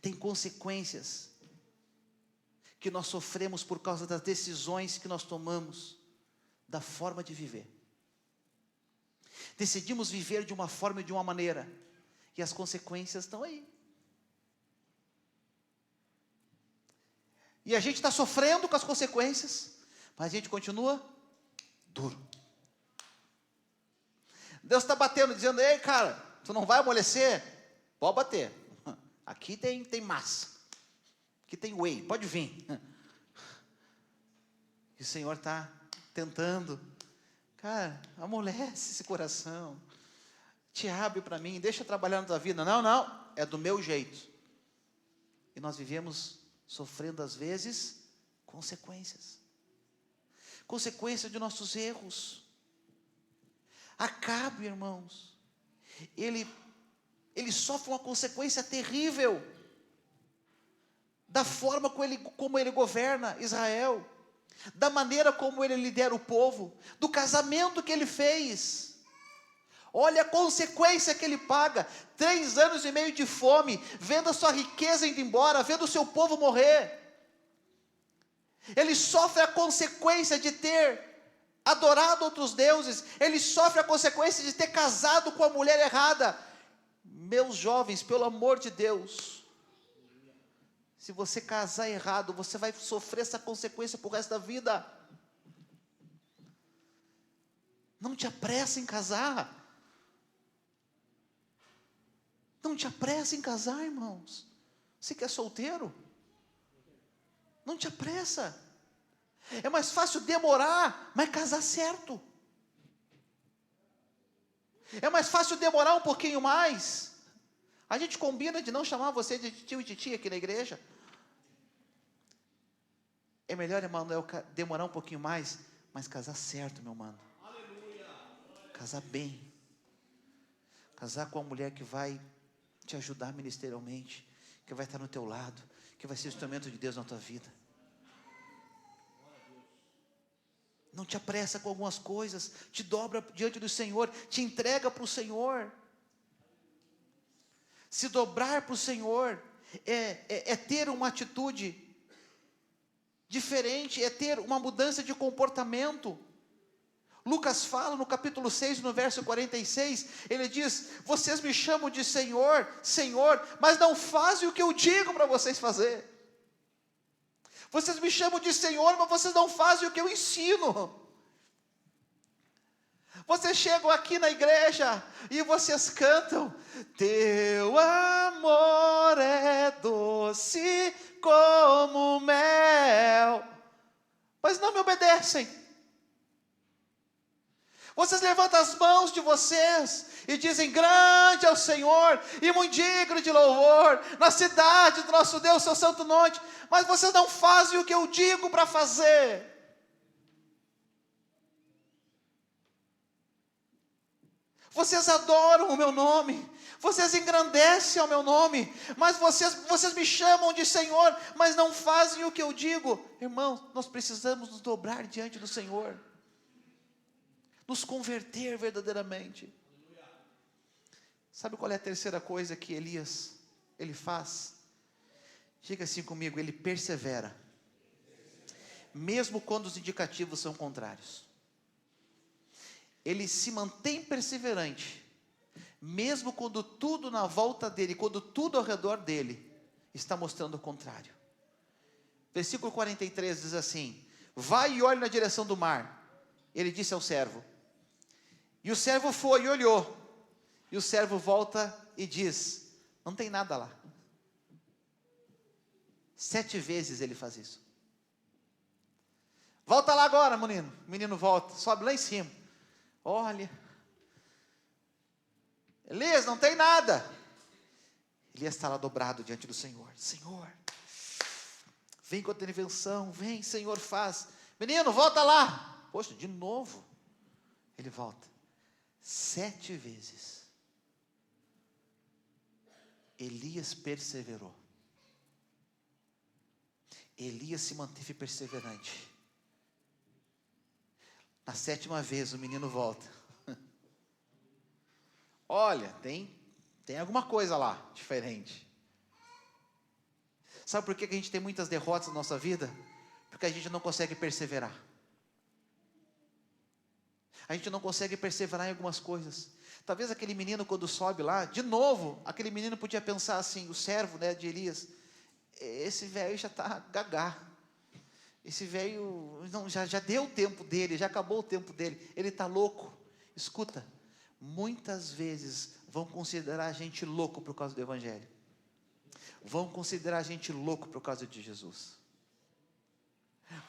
Tem consequências que nós sofremos por causa das decisões que nós tomamos, da forma de viver. Decidimos viver de uma forma e de uma maneira, e as consequências estão aí. E a gente está sofrendo com as consequências, mas a gente continua duro. Deus está batendo, dizendo: ei, cara, tu não vai amolecer? Pode bater. Aqui tem massa. Aqui tem whey, pode vir. E o Senhor está tentando. Cara, amolece esse coração. Te abre para mim, deixa eu trabalhar na tua vida. Não, é do meu jeito. E nós vivemos sofrendo às vezes consequências. Consequências de nossos erros. Acabe, irmãos. Ele sofre uma consequência terrível da forma como ele governa Israel, da maneira como ele lidera o povo, do casamento que ele fez. Olha a consequência que ele paga: 3 anos e meio de fome, vendo a sua riqueza indo embora, vendo o seu povo morrer. Ele sofre a consequência de ter adorado outros deuses, ele sofre a consequência de ter casado com a mulher errada. Meus jovens, pelo amor de Deus, se você casar errado, você vai sofrer essa consequência por resto da vida. Não te apressa em casar. Não te apressa em casar, irmãos. Você que é solteiro, não te apressa. É mais fácil demorar, mas casar certo. É mais fácil demorar um pouquinho mais. A gente combina de não chamar você de tio e de tia aqui na igreja. É melhor, Emanuel, demorar um pouquinho mais, mas casar certo, meu mano. Casar bem. Casar com uma mulher que vai te ajudar ministerialmente, que vai estar no teu lado, que vai ser instrumento de Deus na tua vida. Não te apressa com algumas coisas, te dobra diante do Senhor, te entrega para o Senhor. Se dobrar para o Senhor é ter uma atitude diferente, é ter uma mudança de comportamento. Lucas fala no capítulo 6, no verso 46, ele diz: vocês me chamam de Senhor, Senhor, mas não fazem o que eu digo para vocês fazer. Vocês me chamam de Senhor, mas vocês não fazem o que eu ensino. Vocês chegam aqui na igreja e vocês cantam: teu amor é doce como mel, mas não me obedecem. Vocês levantam as mãos de vocês e dizem: grande é o Senhor e muito digno de louvor na cidade do nosso Deus, seu santo nome, mas vocês não fazem o que eu digo para fazer. Vocês adoram o meu nome, vocês engrandecem ao meu nome, mas vocês me chamam de Senhor, mas não fazem o que eu digo. Irmãos, nós precisamos nos dobrar diante do Senhor, nos converter verdadeiramente. Sabe qual é a terceira coisa que Elias, ele faz? Diga assim comigo, ele persevera, mesmo quando os indicativos são contrários. Ele se mantém perseverante, mesmo quando tudo na volta dele, quando tudo ao redor dele está mostrando o contrário. Versículo 43 diz assim: vai e olhe na direção do mar. Ele disse ao servo, e o servo foi e olhou, e o servo volta e diz, não tem nada lá. 7 vezes ele faz isso. Volta lá agora, menino. O menino volta, sobe lá em cima. Olha, Elias, não tem nada. Elias está lá dobrado diante do Senhor. Senhor, vem com a tua intervenção, vem, Senhor, faz. Menino, volta lá. Poxa, de novo. Ele volta. 7 vezes. Elias perseverou. Elias se manteve perseverante. Na 7ª vez o menino volta. Olha, tem alguma coisa lá diferente. Sabe por que a gente tem muitas derrotas na nossa vida? Porque a gente não consegue perseverar. A gente não consegue perseverar em algumas coisas. Talvez aquele menino, quando sobe lá, de novo, aquele menino podia pensar assim, o servo, né, de Elias, esse velho já está gagá. Esse velho, não, já deu o tempo dele, já acabou o tempo dele, ele está louco. Escuta, muitas vezes vão considerar a gente louco por causa do Evangelho. Vão considerar a gente louco por causa de Jesus.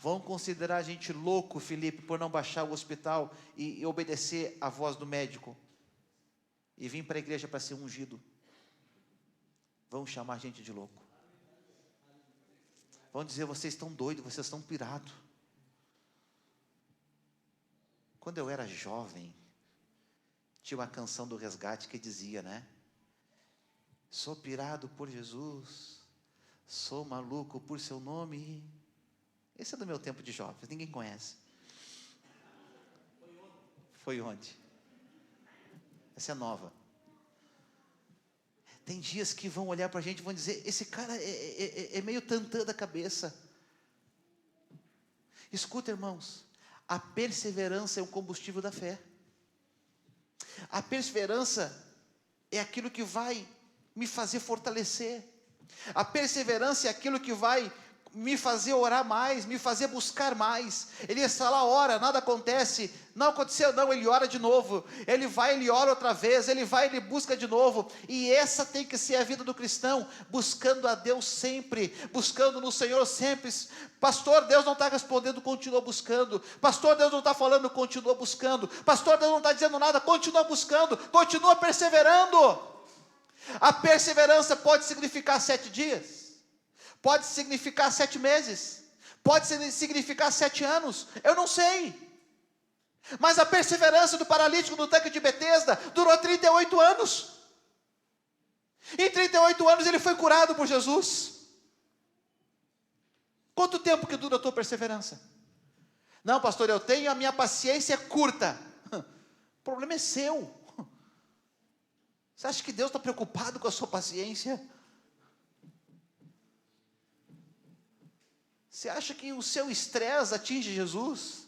Vão considerar a gente louco, Felipe, por não baixar o hospital e obedecer à voz do médico. E vir para a igreja para ser ungido. Vão chamar a gente de louco. Vão dizer, vocês estão doidos, vocês estão pirados. Quando eu era jovem, tinha uma canção do Resgate que dizia, né? Sou pirado por Jesus, sou maluco por seu nome. Esse é do meu tempo de jovem, ninguém conhece. Foi onde? Essa é nova. Tem dias que vão olhar para a gente e vão dizer, esse cara é meio tantã da cabeça. Escuta, irmãos, a perseverança é o combustível da fé. A perseverança é aquilo que vai me fazer fortalecer. A perseverança é aquilo que vai me fazer orar mais, me fazer buscar mais. Ele está lá, ora, nada acontece, não aconteceu não, ele ora de novo, ele vai, ele ora outra vez, ele vai, ele busca de novo, e essa tem que ser a vida do cristão, buscando a Deus sempre, buscando no Senhor sempre. Pastor, Deus não está respondendo, continua buscando. Pastor, Deus não está falando, continua buscando. Pastor, Deus não está dizendo nada, continua buscando, continua perseverando. A perseverança pode significar 7 dias, pode significar 7 meses, pode significar 7 anos, eu não sei. Mas a perseverança do paralítico no tanque de Betesda durou 38 anos. Em 38 anos ele foi curado por Jesus. Quanto tempo que dura a tua perseverança? Não, pastor, eu tenho, a minha paciência é curta. O problema é seu. Você acha que Deus está preocupado com a sua paciência? Você acha que o seu estresse atinge Jesus?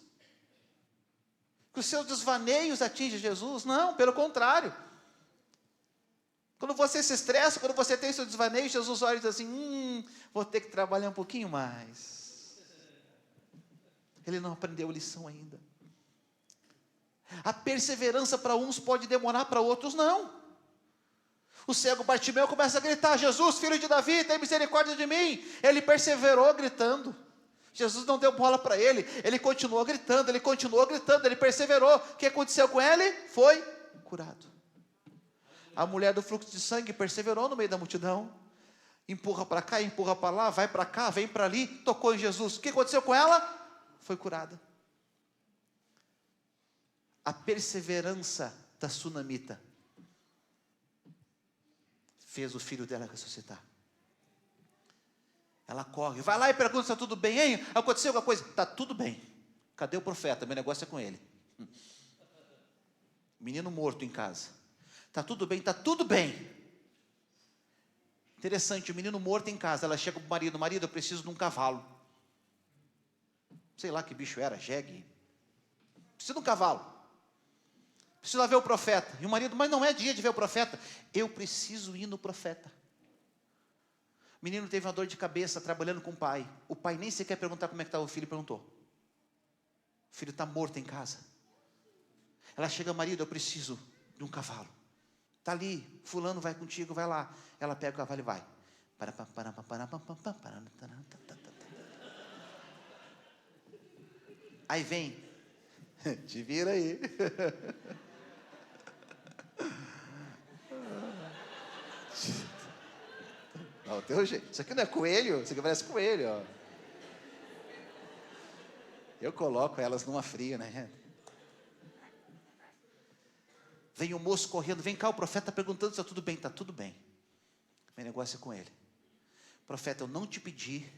Que os seus desvaneios atingem Jesus? Não, pelo contrário. Quando você se estressa, quando você tem seu desvaneio, Jesus olha e diz assim, vou ter que trabalhar um pouquinho mais. Ele não aprendeu a lição ainda. A perseverança para uns pode demorar, para outros não. O cego Bartimeu começa a gritar, Jesus, filho de Davi, tem misericórdia de mim. Ele perseverou gritando. Jesus não deu bola para ele, ele continuou gritando, ele perseverou. O que aconteceu com ele? Foi curado. A mulher do fluxo de sangue perseverou no meio da multidão. Empurra para cá, empurra para lá, vai para cá, vem para ali, tocou em Jesus. O que aconteceu com ela? Foi curada. A perseverança da sunamita. fez o filho dela ressuscitar. Ela corre, vai lá e pergunta se está tudo bem, hein? Aconteceu alguma coisa? Está tudo bem. Cadê o profeta? Meu negócio é com ele. Menino morto em casa. Está tudo bem? Está tudo bem. Interessante, o menino morto em casa. Ela chega para o marido: marido, eu preciso de um cavalo. Sei lá que bicho era, jegue. Preciso de um cavalo. Preciso lá ver o profeta. E o marido: mas não é dia de ver o profeta. Eu preciso ir no profeta. O menino teve uma dor de cabeça trabalhando com o pai. O pai nem sequer perguntar como é que estava o filho, perguntou. O filho está morto em casa. Ela chega: marido, eu preciso de um cavalo. Está ali, fulano vai contigo, vai lá. Ela pega o cavalo e vai. Aí vem. Te vira aí. Não, teu jeito. Isso aqui não é coelho, isso aqui parece coelho, ó. Eu coloco elas numa fria, né? Vem o moço correndo: vem cá, o profeta está perguntando se está tudo bem. Está tudo bem. Meu negócio é com ele. Profeta, eu não te pedi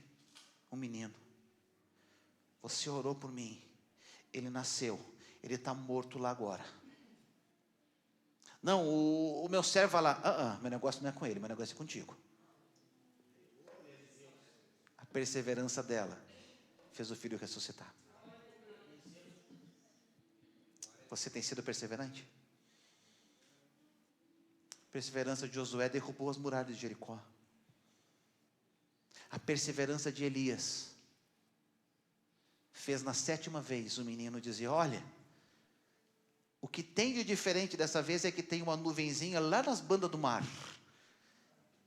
um menino. Você orou por mim. Ele nasceu. Ele está morto lá agora. Não, o meu servo vai lá. Meu negócio não é com ele, meu negócio é contigo. A perseverança dela fez o filho ressuscitar. Você tem sido perseverante? A perseverança de Josué derrubou as muralhas de Jericó. A perseverança de Elias fez na 7ª vez o menino dizer: olha, o que tem de diferente dessa vez é que tem uma nuvenzinha lá nas bandas do mar.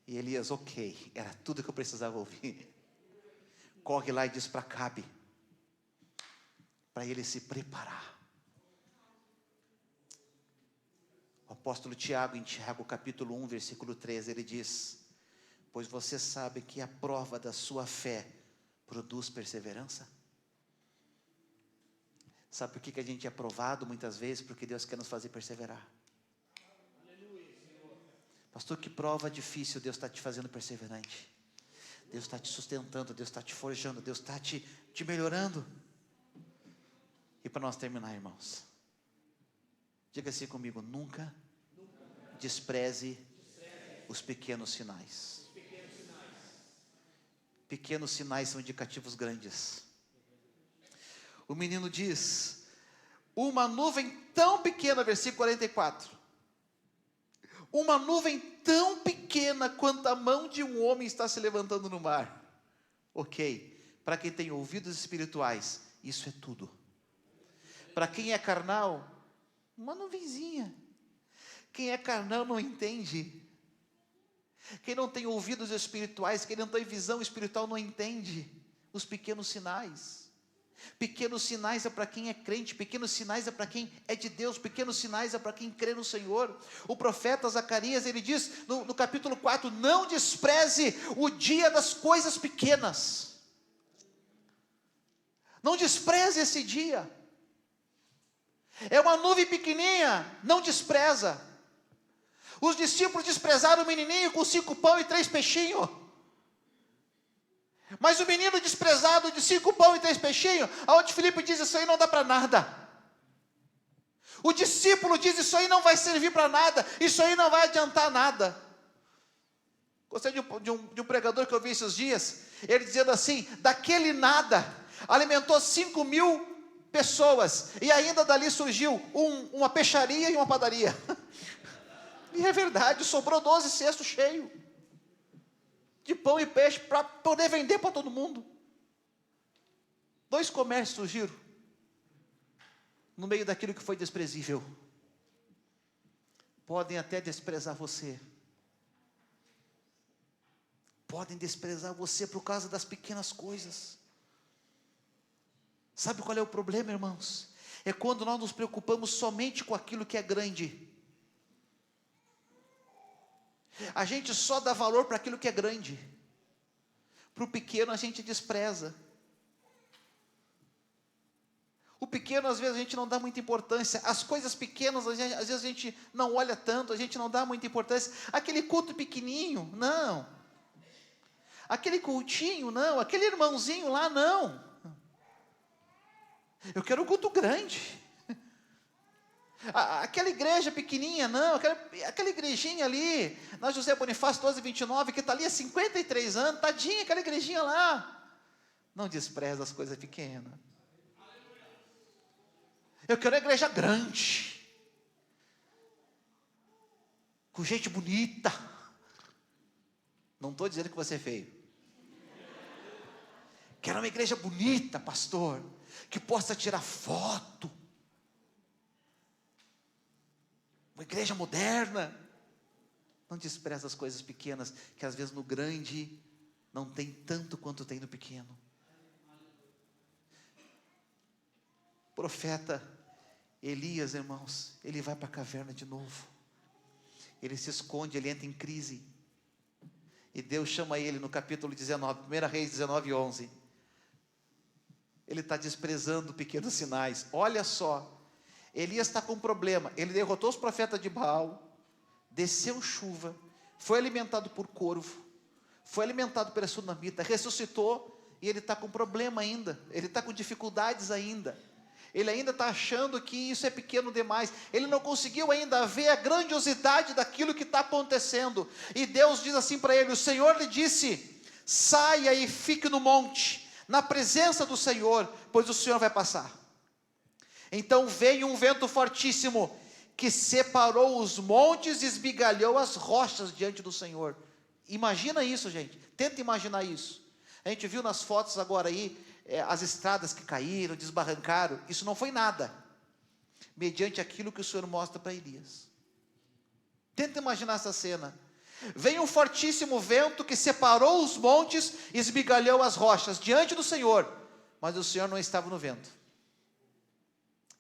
E Elias: ok, era tudo que eu precisava ouvir. Corre lá e diz para Acabe, para ele se preparar. O apóstolo Tiago, em Tiago capítulo 1, versículo 13, ele diz: pois você sabe que a prova da sua fé produz perseverança. Sabe por que a gente é provado muitas vezes? Porque Deus quer nos fazer perseverar. Pastor, que prova difícil. Deus está te fazendo perseverante. Deus está te sustentando, Deus está te forjando, Deus está te melhorando. E para nós terminar, irmãos, diga assim comigo: nunca despreze os pequenos sinais. Pequenos sinais são indicativos grandes. O menino diz: uma nuvem tão pequena, versículo 44. Uma nuvem tão pequena quanto a mão de um homem está se levantando no mar. Ok, para quem tem ouvidos espirituais, isso é tudo. Para quem é carnal, uma nuvenzinha. Quem é carnal não entende. Quem não tem ouvidos espirituais, quem não tem visão espiritual, não entende os pequenos sinais. Pequenos sinais é para quem é crente, pequenos sinais é para quem é de Deus, pequenos sinais é para quem crê no Senhor. O profeta Zacarias, ele diz no capítulo 4, não despreze o dia das coisas pequenas. Não despreze esse dia. É uma nuvem pequenininha, não despreza. Os discípulos desprezaram o menininho com 5 pão e 3 peixinhos. Mas o menino desprezado de 5 pão e 3 peixinhos, aonde Filipe diz: isso aí não dá para nada. O discípulo diz: isso aí não vai servir para nada, isso aí não vai adiantar nada. Gostei de um pregador que eu vi esses dias, ele dizendo assim: daquele nada, alimentou 5.000 pessoas, e ainda dali surgiu uma peixaria e uma padaria. E é verdade, sobrou 12 cestos cheios de pão e peixe para poder vender para todo mundo. 2 comércios surgiram no meio daquilo que foi desprezível. Podem até desprezar você. Podem desprezar você por causa das pequenas coisas. Sabe qual é o problema, irmãos? É quando nós nos preocupamos somente com aquilo que é grande. A gente só dá valor para aquilo que é grande. Para o pequeno a gente despreza. O pequeno, às vezes, a gente não dá muita importância. As coisas pequenas, às vezes, a gente não olha tanto, a gente não dá muita importância. Aquele culto pequenininho, não. Aquele cultinho, não. Aquele irmãozinho lá, não. Eu quero um culto grande. Aquela igreja pequenininha, não. Aquela igrejinha ali, na José Bonifácio 1229, que está ali há 53 anos, tadinha aquela igrejinha lá. Não despreza as coisas pequenas. Eu quero uma igreja grande, com gente bonita. Não estou dizendo que você é feio. Quero uma igreja bonita, pastor, que possa tirar foto. Uma igreja moderna. Não despreza as coisas pequenas, que às vezes no grande não tem tanto quanto tem no pequeno. Profeta Elias, irmãos, ele vai para a caverna de novo. Ele se esconde, ele entra em crise. E Deus chama ele no capítulo 19, 1 Reis 19, 11. Ele está desprezando pequenos sinais. Olha só, Elias está com um problema. Ele derrotou os profetas de Baal, desceu chuva, foi alimentado por corvo, foi alimentado pela sunamita, ressuscitou, e ele está com problema ainda. Ele está com dificuldades ainda. Ele ainda está achando que isso é pequeno demais. Ele não conseguiu ainda ver a grandiosidade daquilo que está acontecendo. E Deus diz assim para ele: o Senhor lhe disse, saia e fique no monte, na presença do Senhor, pois o Senhor vai passar. Então veio um vento fortíssimo, que separou os montes e esmigalhou as rochas diante do Senhor. Imagina isso, gente. Tenta imaginar isso. A gente viu nas fotos agora aí, as estradas que caíram, desbarrancaram. Isso não foi nada, mediante aquilo que o Senhor mostra para Elias. Tenta imaginar essa cena. Veio um fortíssimo vento que separou os montes e esmigalhou as rochas diante do Senhor, mas o Senhor não estava no vento.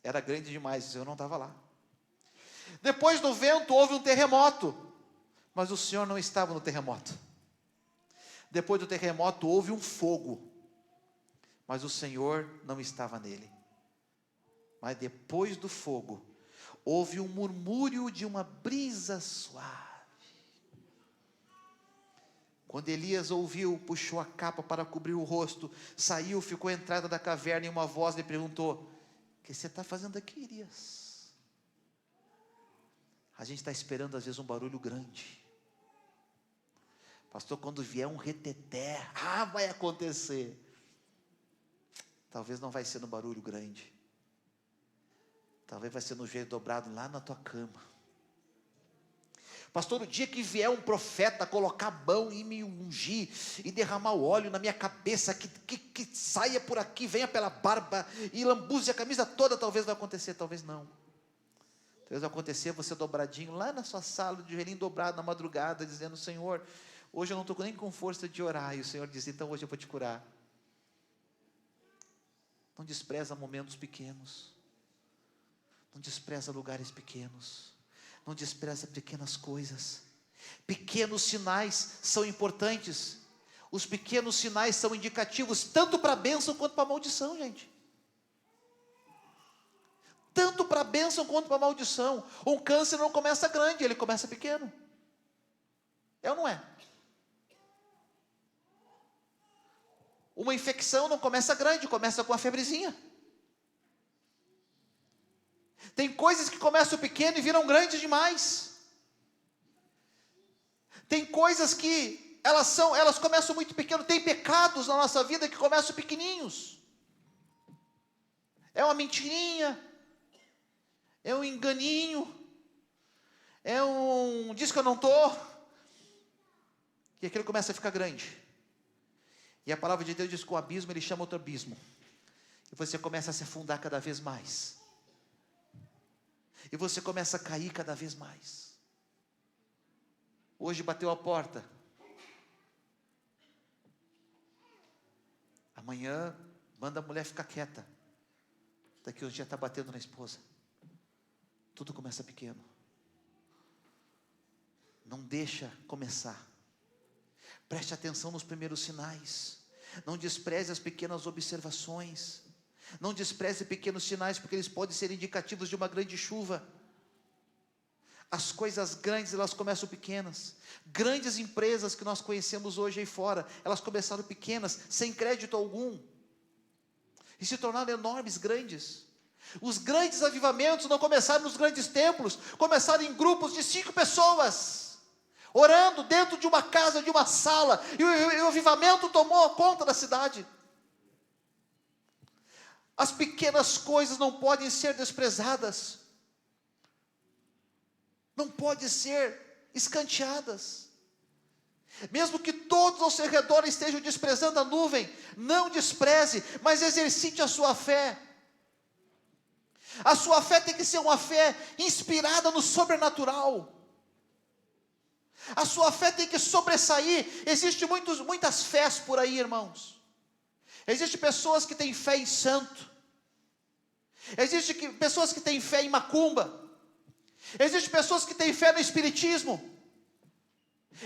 Era grande demais, o Senhor não estava lá. Depois do vento houve um terremoto, mas o Senhor não estava no terremoto. Depois do terremoto houve um fogo, mas o Senhor não estava nele. Mas depois do fogo, houve um murmúrio de uma brisa suave. Quando Elias ouviu, puxou a capa para cobrir o rosto, saiu, ficou à entrada da caverna, e uma voz lhe perguntou: o que você está fazendo aqui, Elias? A gente está esperando às vezes um barulho grande. Pastor, quando vier um reteté, vai acontecer. Talvez não vai ser no barulho grande. Talvez vai ser no joelho dobrado lá na tua cama. Pastor, o dia que vier um profeta colocar a mão e me ungir e derramar o óleo na minha cabeça, que saia por aqui, venha pela barba e lambuze a camisa toda, talvez vai acontecer, talvez não. Talvez vai acontecer você dobradinho lá na sua sala, de joelhinho dobrado na madrugada, dizendo: Senhor, hoje eu não estou nem com força de orar. E o Senhor diz: então hoje eu vou te curar. Não despreza momentos pequenos. Não despreza lugares pequenos. Não despreza pequenas coisas. Pequenos sinais são importantes. Os pequenos sinais são indicativos tanto para a bênção quanto para a maldição, gente. Tanto para a bênção quanto para a maldição. Um câncer não começa grande, ele começa pequeno. É ou não é? Uma infecção não começa grande, começa com a febrezinha. Tem coisas que começam pequeno e viram grandes demais. Tem coisas que elas começam muito pequeno. Tem pecados na nossa vida que começam pequeninhos. É uma mentirinha, é um enganinho, diz que eu não estou, e aquilo começa a ficar grande. E a palavra de Deus diz que o abismo, ele chama outro abismo, e você começa a se afundar cada vez mais, e você começa a cair cada vez mais. Hoje bateu a porta, amanhã manda a mulher ficar quieta, daqui uns dias está batendo na esposa. Tudo começa pequeno. Não deixa começar. Preste atenção nos primeiros sinais. Não despreze as pequenas observações. Não despreze pequenos sinais, porque eles podem ser indicativos de uma grande chuva. As coisas grandes, elas começam pequenas. Grandes empresas que nós conhecemos hoje aí fora, elas começaram pequenas, sem crédito algum, e se tornaram enormes, grandes. Os grandes avivamentos não começaram nos grandes templos, começaram em grupos de 5 pessoas, orando dentro de uma casa, de uma sala, e o avivamento tomou conta da cidade. As pequenas coisas não podem ser desprezadas, não podem ser escanteadas. Mesmo que todos ao seu redor estejam desprezando a nuvem, não despreze, mas exercite a sua fé. A sua fé tem que ser uma fé inspirada no sobrenatural. A sua fé tem que sobressair. Existem muitas fés por aí, irmãos. Existem pessoas que têm fé em santo. Existem pessoas que têm fé em macumba. Existem pessoas que têm fé no espiritismo.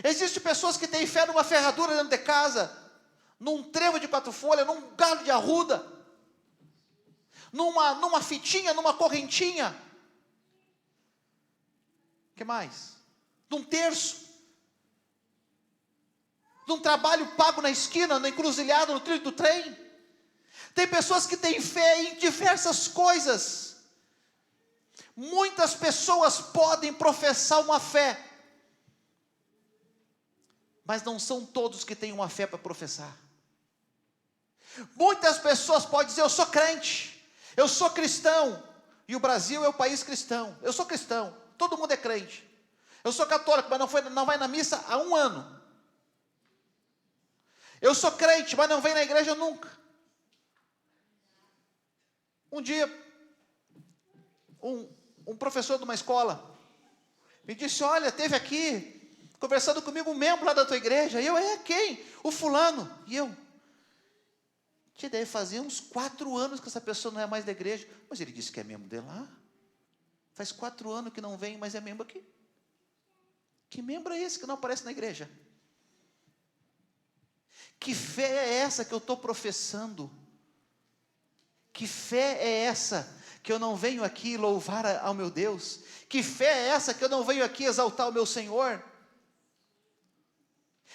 Existem pessoas que têm fé numa ferradura dentro de casa, num trevo de 4 folhas, num galho de arruda, numa fitinha, numa correntinha. O que mais? Num terço. Num trabalho pago na esquina, na encruzilhada, no trilho do trem. Tem pessoas que têm fé em diversas coisas. Muitas pessoas podem professar uma fé, mas não são todos que têm uma fé para professar. Muitas pessoas podem dizer: eu sou crente, eu sou cristão, e o Brasil é o país cristão. Eu sou cristão, todo mundo é crente. Eu sou católico, mas não vai na missa há 1 ano. Eu sou crente, mas não vem na igreja nunca. Um dia, um professor de uma escola me disse: olha, teve aqui conversando comigo um membro lá da tua igreja. E eu: quem? O fulano. E eu: que deve fazer uns 4 anos que essa pessoa não é mais da igreja. Mas ele disse que é membro de lá. Faz 4 anos que não vem, mas é membro aqui. Que membro é esse que não aparece na igreja? Que fé é essa que eu estou professando? Que fé é essa que eu não venho aqui louvar ao meu Deus? Que fé é essa que eu não venho aqui exaltar o meu Senhor?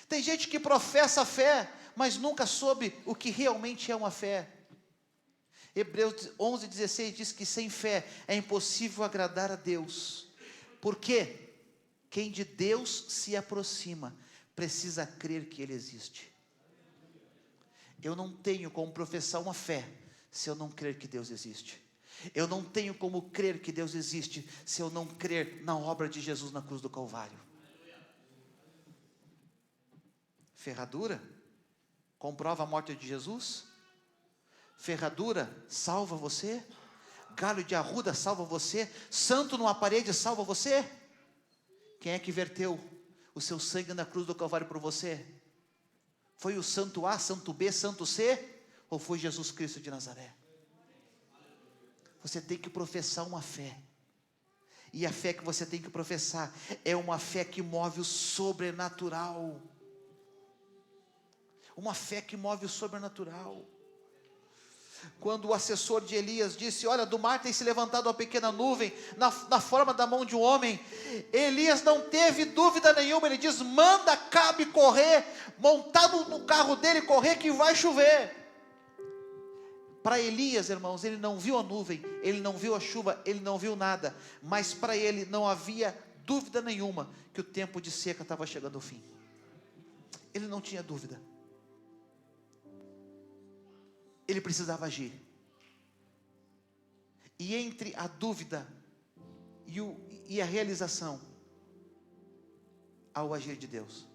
Tem gente que professa a fé, mas nunca soube o que realmente é uma fé. Hebreus 11:16 diz que sem fé é impossível agradar a Deus. Por quê? Quem de Deus se aproxima precisa crer que Ele existe. Eu não tenho como professar uma fé se eu não crer que Deus existe. Eu não tenho como crer que Deus existe se eu não crer na obra de Jesus na cruz do Calvário. Ferradura comprova a morte de Jesus? Ferradura salva você? Galho de arruda salva você? Santo numa parede salva você? Quem é que verteu o seu sangue na cruz do Calvário por você? Foi o santo A, santo B, santo C? Ou foi Jesus Cristo de Nazaré? Você tem que professar uma fé. E a fé que você tem que professar é uma fé que move o sobrenatural. Uma fé que move o sobrenatural. Quando o assessor de Elias disse: olha, do mar tem se levantado uma pequena nuvem, na forma da mão de um homem, Elias não teve dúvida nenhuma. Ele diz: manda Acabe correr, montado no carro dele, correr que vai chover. Para Elias, irmãos, ele não viu a nuvem, ele não viu a chuva, ele não viu nada, mas para ele não havia dúvida nenhuma que o tempo de seca estava chegando ao fim. Ele não tinha dúvida. Ele precisava agir. E entre a dúvida e a realização, há o agir de Deus.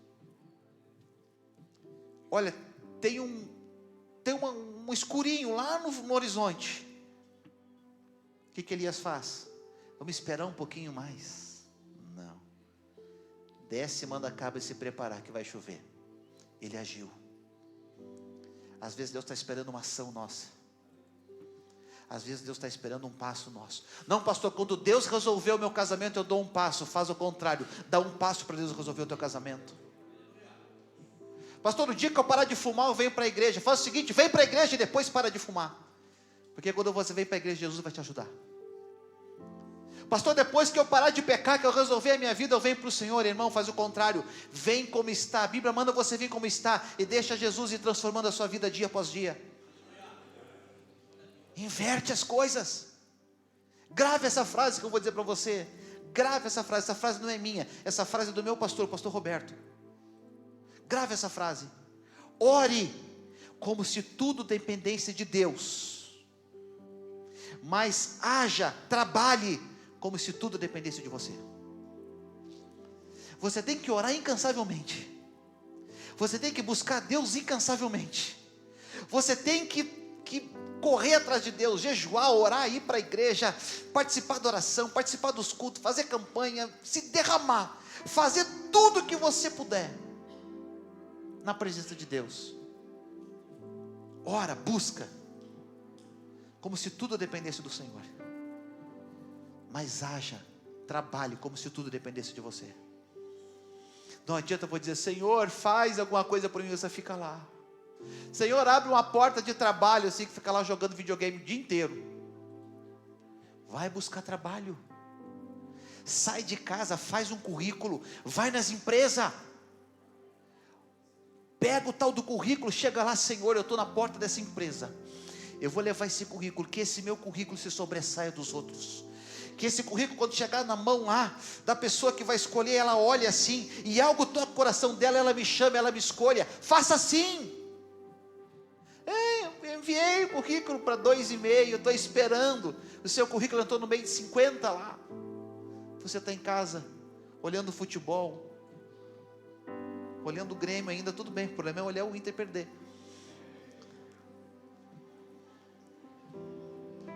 Olha, tem um escurinho lá no horizonte. O que Elias faz? Vamos esperar um pouquinho mais. Não. Desce e manda Acabe se preparar que vai chover. Ele agiu. Às vezes Deus está esperando uma ação nossa. Às vezes Deus está esperando um passo nosso. Não, pastor, quando Deus resolveu o meu casamento, eu dou um passo. Faz o contrário, dá um passo para Deus resolver o teu casamento. Pastor, no dia que eu parar de fumar, eu venho para a igreja. Faz o seguinte, vem para a igreja e depois para de fumar. Porque quando você vem para a igreja, Jesus vai te ajudar. Pastor, depois que eu parar de pecar, que eu resolver a minha vida, eu venho para o Senhor. Irmão, faz o contrário. Vem como está. A Bíblia manda você vir como está. E deixa Jesus ir transformando a sua vida dia após dia. Inverte as coisas. Grave essa frase que eu vou dizer para você. Grave essa frase. Essa frase não é minha. Essa frase é do meu pastor, o pastor Roberto. Grave essa frase. Ore como se tudo dependesse de Deus. Mas haja, trabalhe como se tudo dependesse de você. Você tem que orar incansavelmente. Você tem que buscar Deus incansavelmente. Você tem que correr atrás de Deus, jejuar, orar, ir para a igreja, participar da oração, participar dos cultos, fazer campanha, se derramar, fazer tudo o que você puder na presença de Deus. Ora, busca, como se tudo dependesse do Senhor. Mas haja, trabalhe como se tudo dependesse de você. Não adianta eu dizer, Senhor, faz alguma coisa por mim, você fica lá. Senhor, abre uma porta de trabalho, assim, que fica lá jogando videogame o dia inteiro. Vai buscar trabalho. Sai de casa, faz um currículo, vai nas empresas. Pega o tal do currículo, chega lá, Senhor, eu estou na porta dessa empresa. Eu vou levar esse currículo, que esse meu currículo se sobressaia dos outros. Que esse currículo, quando chegar na mão lá da pessoa que vai escolher, ela olha assim, e algo toca o coração dela, ela me chama, ela me escolha. Faça assim. Eu enviei o currículo para 2,5, eu estou esperando. O seu currículo entrou no meio de 50 lá. Você está em casa, olhando o futebol, olhando o Grêmio ainda, tudo bem, o problema é olhar o Inter perder.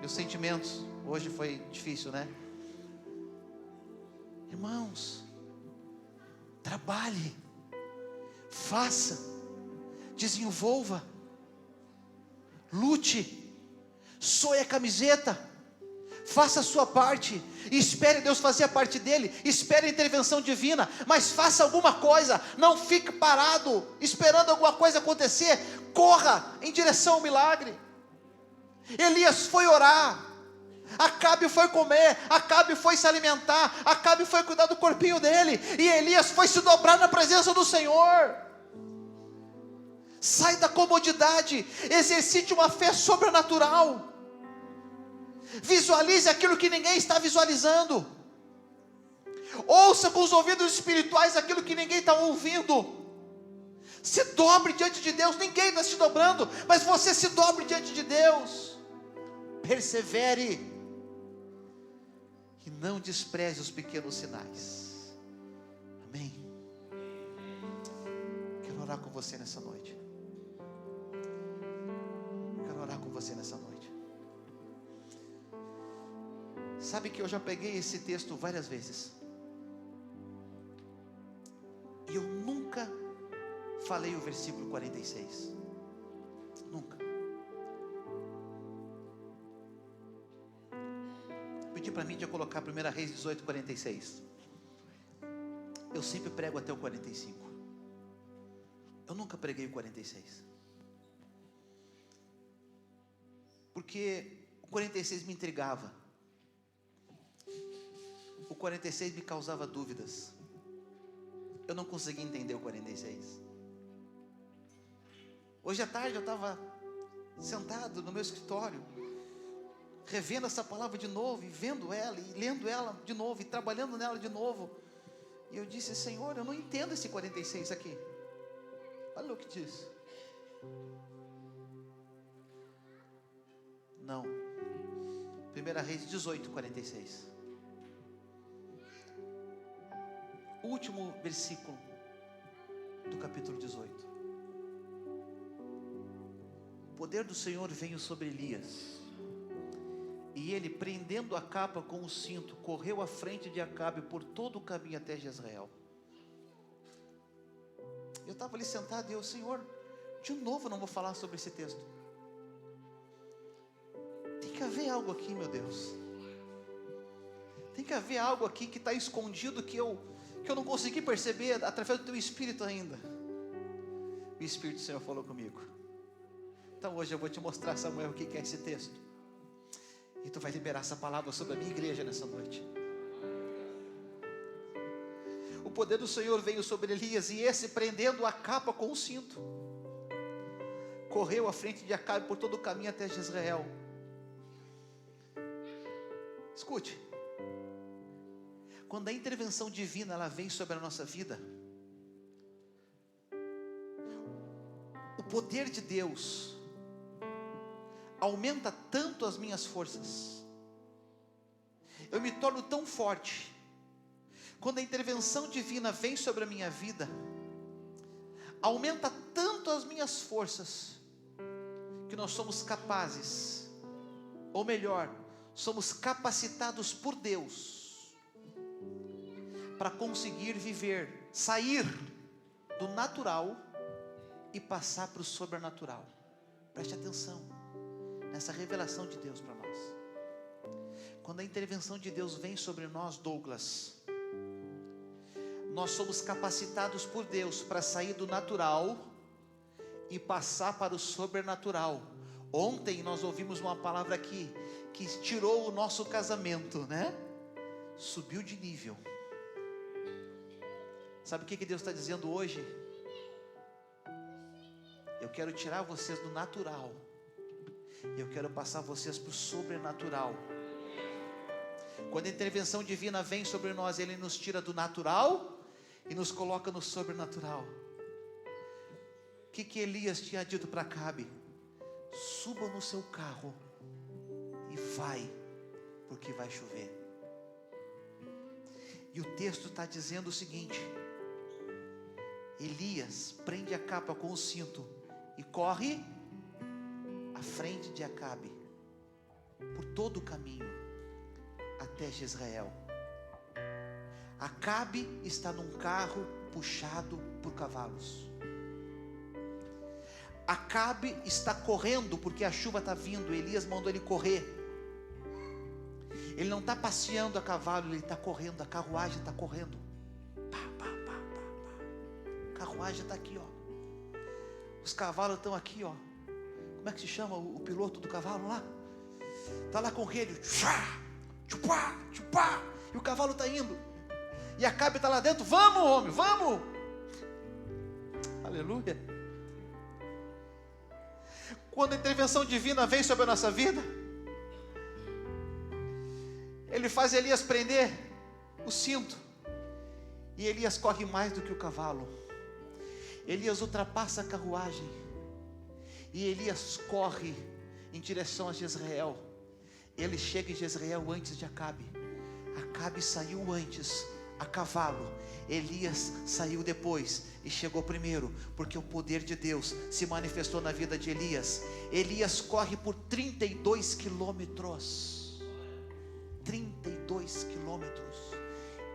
Meus sentimentos, hoje foi difícil, né? Irmãos, trabalhe, faça, desenvolva, lute, soe a camiseta, faça a sua parte, e espere Deus fazer a parte dele, espere a intervenção divina, mas faça alguma coisa, não fique parado, esperando alguma coisa acontecer, corra em direção ao milagre. Elias foi orar, Acabe foi comer, Acabe foi se alimentar, Acabe foi cuidar do corpinho dele, e Elias foi se dobrar na presença do Senhor. Sai da comodidade, exercite uma fé sobrenatural, visualize aquilo que ninguém está visualizando, ouça com os ouvidos espirituais aquilo que ninguém está ouvindo. Se dobre diante de Deus, ninguém está se dobrando, mas você se dobre diante de Deus. Persevere e não despreze os pequenos sinais. Amém. Quero orar com você nessa noite. Quero orar com você nessa noite. Sabe que eu já peguei esse texto várias vezes, e eu nunca falei o versículo 46. Nunca. Pedi para mim de colocar 1 Reis 18:46. Eu sempre prego até o 45. Eu nunca preguei o 46. Porque o 46 me intrigava. O 46 me causava dúvidas. Eu não conseguia entender o 46. Hoje à tarde eu estava sentado no meu escritório, revendo essa palavra de novo, e vendo ela, e lendo ela de novo, e trabalhando nela de novo. E eu disse, Senhor, eu não entendo esse 46 aqui. Olha o que diz. Não. 1 Reis 18:46. O último versículo do capítulo 18. O poder do Senhor veio sobre Elias, e ele, prendendo a capa com o cinto, correu à frente de Acabe por todo o caminho até Jezreel. Eu estava ali sentado e eu, Senhor, de novo não vou falar sobre esse texto. Tem que haver algo aqui, meu Deus. Tem que haver algo aqui que está escondido, que eu não consegui perceber através do teu Espírito ainda. O Espírito do Senhor falou comigo. Então hoje eu vou te mostrar, Samuel, o que é esse texto. E tu vai liberar essa palavra sobre a minha igreja nessa noite. O poder do Senhor veio sobre Elias, e esse, prendendo a capa com o cinto, correu à frente de Acabe por todo o caminho até Jezreel. Escute, quando a intervenção divina ela vem sobre a nossa vida, o poder de Deus aumenta tanto as minhas forças, eu me torno tão forte. Quando a intervenção divina vem sobre a minha vida, aumenta tanto as minhas forças, que nós somos capazes, ou melhor, somos capacitados por Deus, para conseguir viver, sair do natural e passar para o sobrenatural. Preste atenção nessa revelação de Deus para nós. Quando a intervenção de Deus vem sobre nós, Douglas, nós somos capacitados por Deus para sair do natural e passar para o sobrenatural. Ontem nós ouvimos uma palavra aqui que tirou o nosso casamento, né? Subiu de nível. Sabe o que Deus está dizendo hoje? Eu quero tirar vocês do natural e eu quero passar vocês para o sobrenatural. Quando a intervenção divina vem sobre nós, Ele nos tira do natural e nos coloca no sobrenatural. O que Elias tinha dito para Acabe? Suba no seu carro e vai, porque vai chover. E o texto está dizendo o seguinte: Elias prende a capa com o cinto e corre à frente de Acabe por todo o caminho até Jezreel. Acabe está num carro puxado por cavalos. Acabe está correndo porque a chuva está vindo. Elias mandou ele correr. Ele não está passeando a cavalo, ele está correndo. A carruagem está correndo. A carruagem está aqui, ó. Os cavalos estão aqui, ó. Como é que se chama o piloto do cavalo lá? Está lá com o relho. Tchupá, tchupá. E o cavalo está indo. E Acabe está lá dentro. Vamos, homem, vamos. Aleluia. Quando a intervenção divina vem sobre a nossa vida, Ele faz Elias prender o cinto, e Elias corre mais do que o cavalo. Elias ultrapassa a carruagem, e Elias corre em direção a Jezreel. Ele chega em Jezreel antes de Acabe. Acabe saiu antes a cavalo, Elias saiu depois e chegou primeiro, porque o poder de Deus se manifestou na vida de Elias. Elias corre por 32 quilômetros, 32 quilômetros,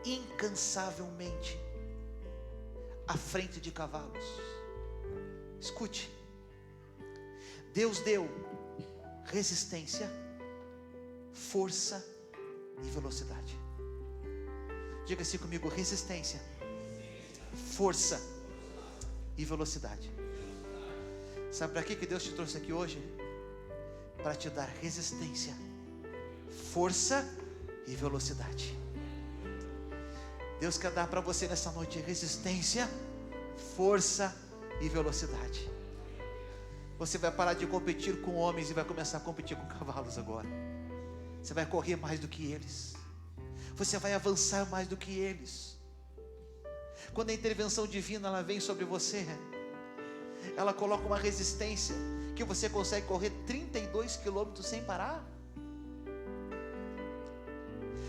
incansavelmente, à frente de cavalos. Escute, Deus deu resistência, força e velocidade. Diga assim comigo: resistência, força e velocidade. Sabe para que Deus te trouxe aqui hoje? Para te dar resistência, força e velocidade. Deus quer dar para você nessa noite resistência, força e velocidade. Você vai parar de competir com homens e vai começar a competir com cavalos agora. Você vai correr mais do que eles. Você vai avançar mais do que eles. Quando a intervenção divina ela vem sobre você, ela coloca uma resistência que você consegue correr 32 quilômetros sem parar.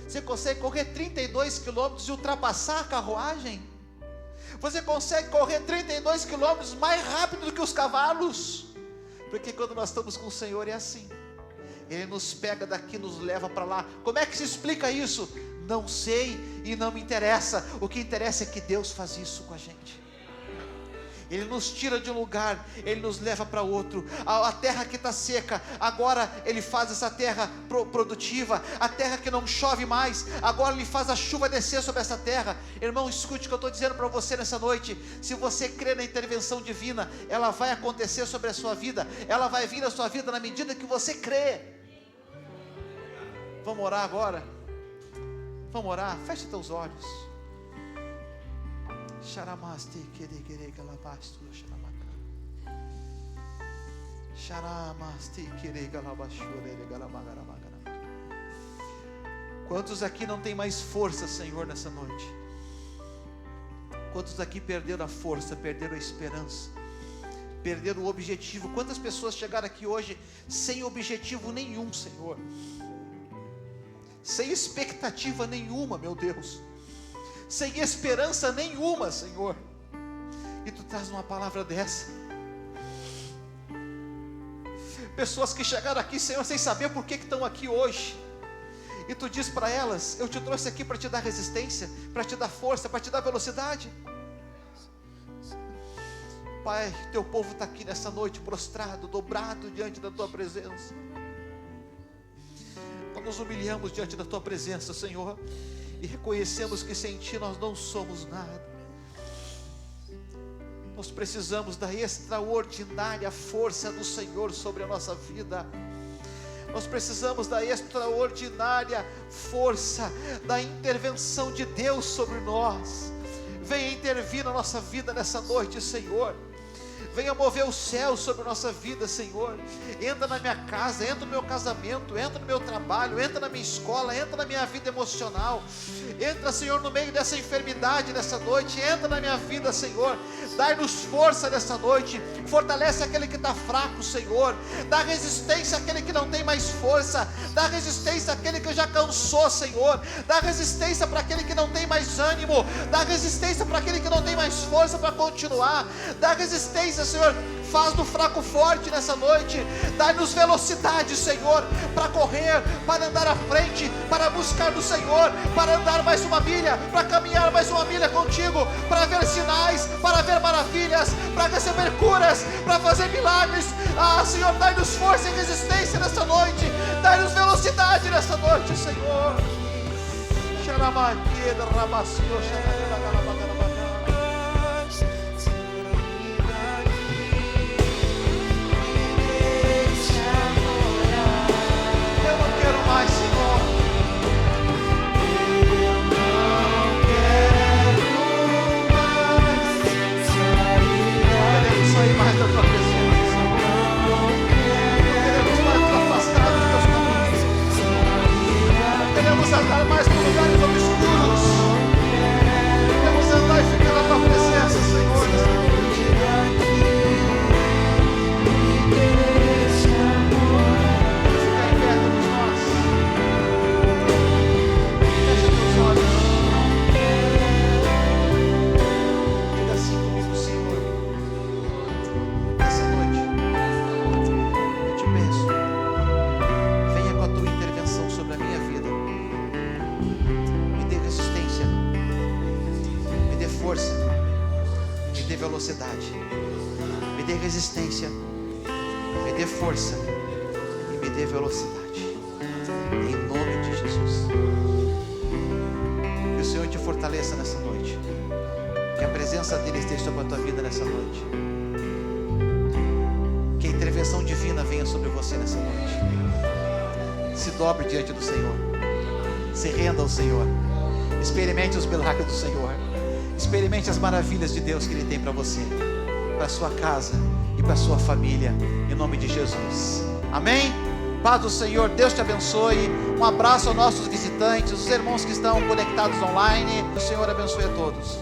Você consegue correr 32 quilômetros e ultrapassar a carruagem. Você consegue correr 32 quilômetros mais rápido do que os cavalos. Porque quando nós estamos com o Senhor é assim. Ele nos pega daqui, nos leva para lá. Como é que se explica isso? Não sei e não me interessa. O que interessa é que Deus faz isso com a gente. Ele nos tira de um lugar, Ele nos leva para outro. A terra que está seca, agora Ele faz essa terra produtiva. A terra que não chove mais, agora Ele faz a chuva descer sobre essa terra. Irmão, escute o que eu estou dizendo para você nessa noite. Se você crê na intervenção divina, ela vai acontecer sobre a sua vida. Ela vai vir na sua vida na medida que você crê. Vamos orar agora? Vamos orar? Feche teus olhos. Quantos aqui não tem mais força, Senhor, nessa noite? Quantos aqui perderam a força, perderam a esperança, perderam o objetivo? Quantas pessoas chegaram aqui hoje sem objetivo nenhum, Senhor? Sem expectativa nenhuma, meu Deus, sem esperança nenhuma, Senhor. E Tu traz uma palavra dessa. Pessoas que chegaram aqui, Senhor, sem saber por que estão aqui hoje. E Tu diz para elas: eu te trouxe aqui para te dar resistência, para te dar força, para te dar velocidade. Pai, Teu povo está aqui nessa noite prostrado, dobrado diante da Tua presença. Nós nos humilhamos diante da Tua presença, Senhor, e reconhecemos que sem Ti nós não somos nada. Nós precisamos da extraordinária força do Senhor sobre a nossa vida. Nós precisamos da extraordinária força, da intervenção de Deus sobre nós. Venha intervir na nossa vida nessa noite, Senhor. Venha mover o céu sobre a nossa vida, Senhor. Entra na minha casa, entra no meu casamento, entra no meu trabalho, entra na minha escola, entra na minha vida emocional. Entra, Senhor, no meio dessa enfermidade nessa noite. Entra na minha vida, Senhor. Dai-nos força nessa noite. Fortalece aquele que está fraco, Senhor. Dá resistência àquele que não tem mais força. Dá resistência àquele que já cansou, Senhor. Dá resistência para aquele que não tem mais ânimo. Dá resistência para aquele que não tem mais força para continuar. Dá resistência, Senhor. Faz do fraco forte nessa noite. Dá-nos velocidade, Senhor, para correr, para andar à frente, para buscar do Senhor, para andar mais uma milha, para caminhar mais uma milha contigo, para ver sinais, para ver maravilhas, para receber curas, para fazer milagres. Senhor, dai-nos força e resistência nessa noite. Dai-nos velocidade nessa noite, Senhor. Mais, Senhor. Queremos sair mais da Tua presença. Queremos mais nos afastar dos Teus caminhos. Queremos andar mais por lugares obscuros. Queremos andar e ficar na Tua presença, Senhor. Velocidade, me dê resistência, me dê força e me dê velocidade, em nome de Jesus. Que o Senhor te fortaleça nessa noite, que a presença dEle esteja sobre a tua vida nessa noite, que a intervenção divina venha sobre você nessa noite. Se dobre diante do Senhor, se renda ao Senhor, experimente os milagres do Senhor. Experimente as maravilhas de Deus que Ele tem para você, para a sua casa e para a sua família, em nome de Jesus. Amém? Paz do Senhor, Deus te abençoe. Um abraço aos nossos visitantes, os irmãos que estão conectados online. O Senhor abençoe a todos.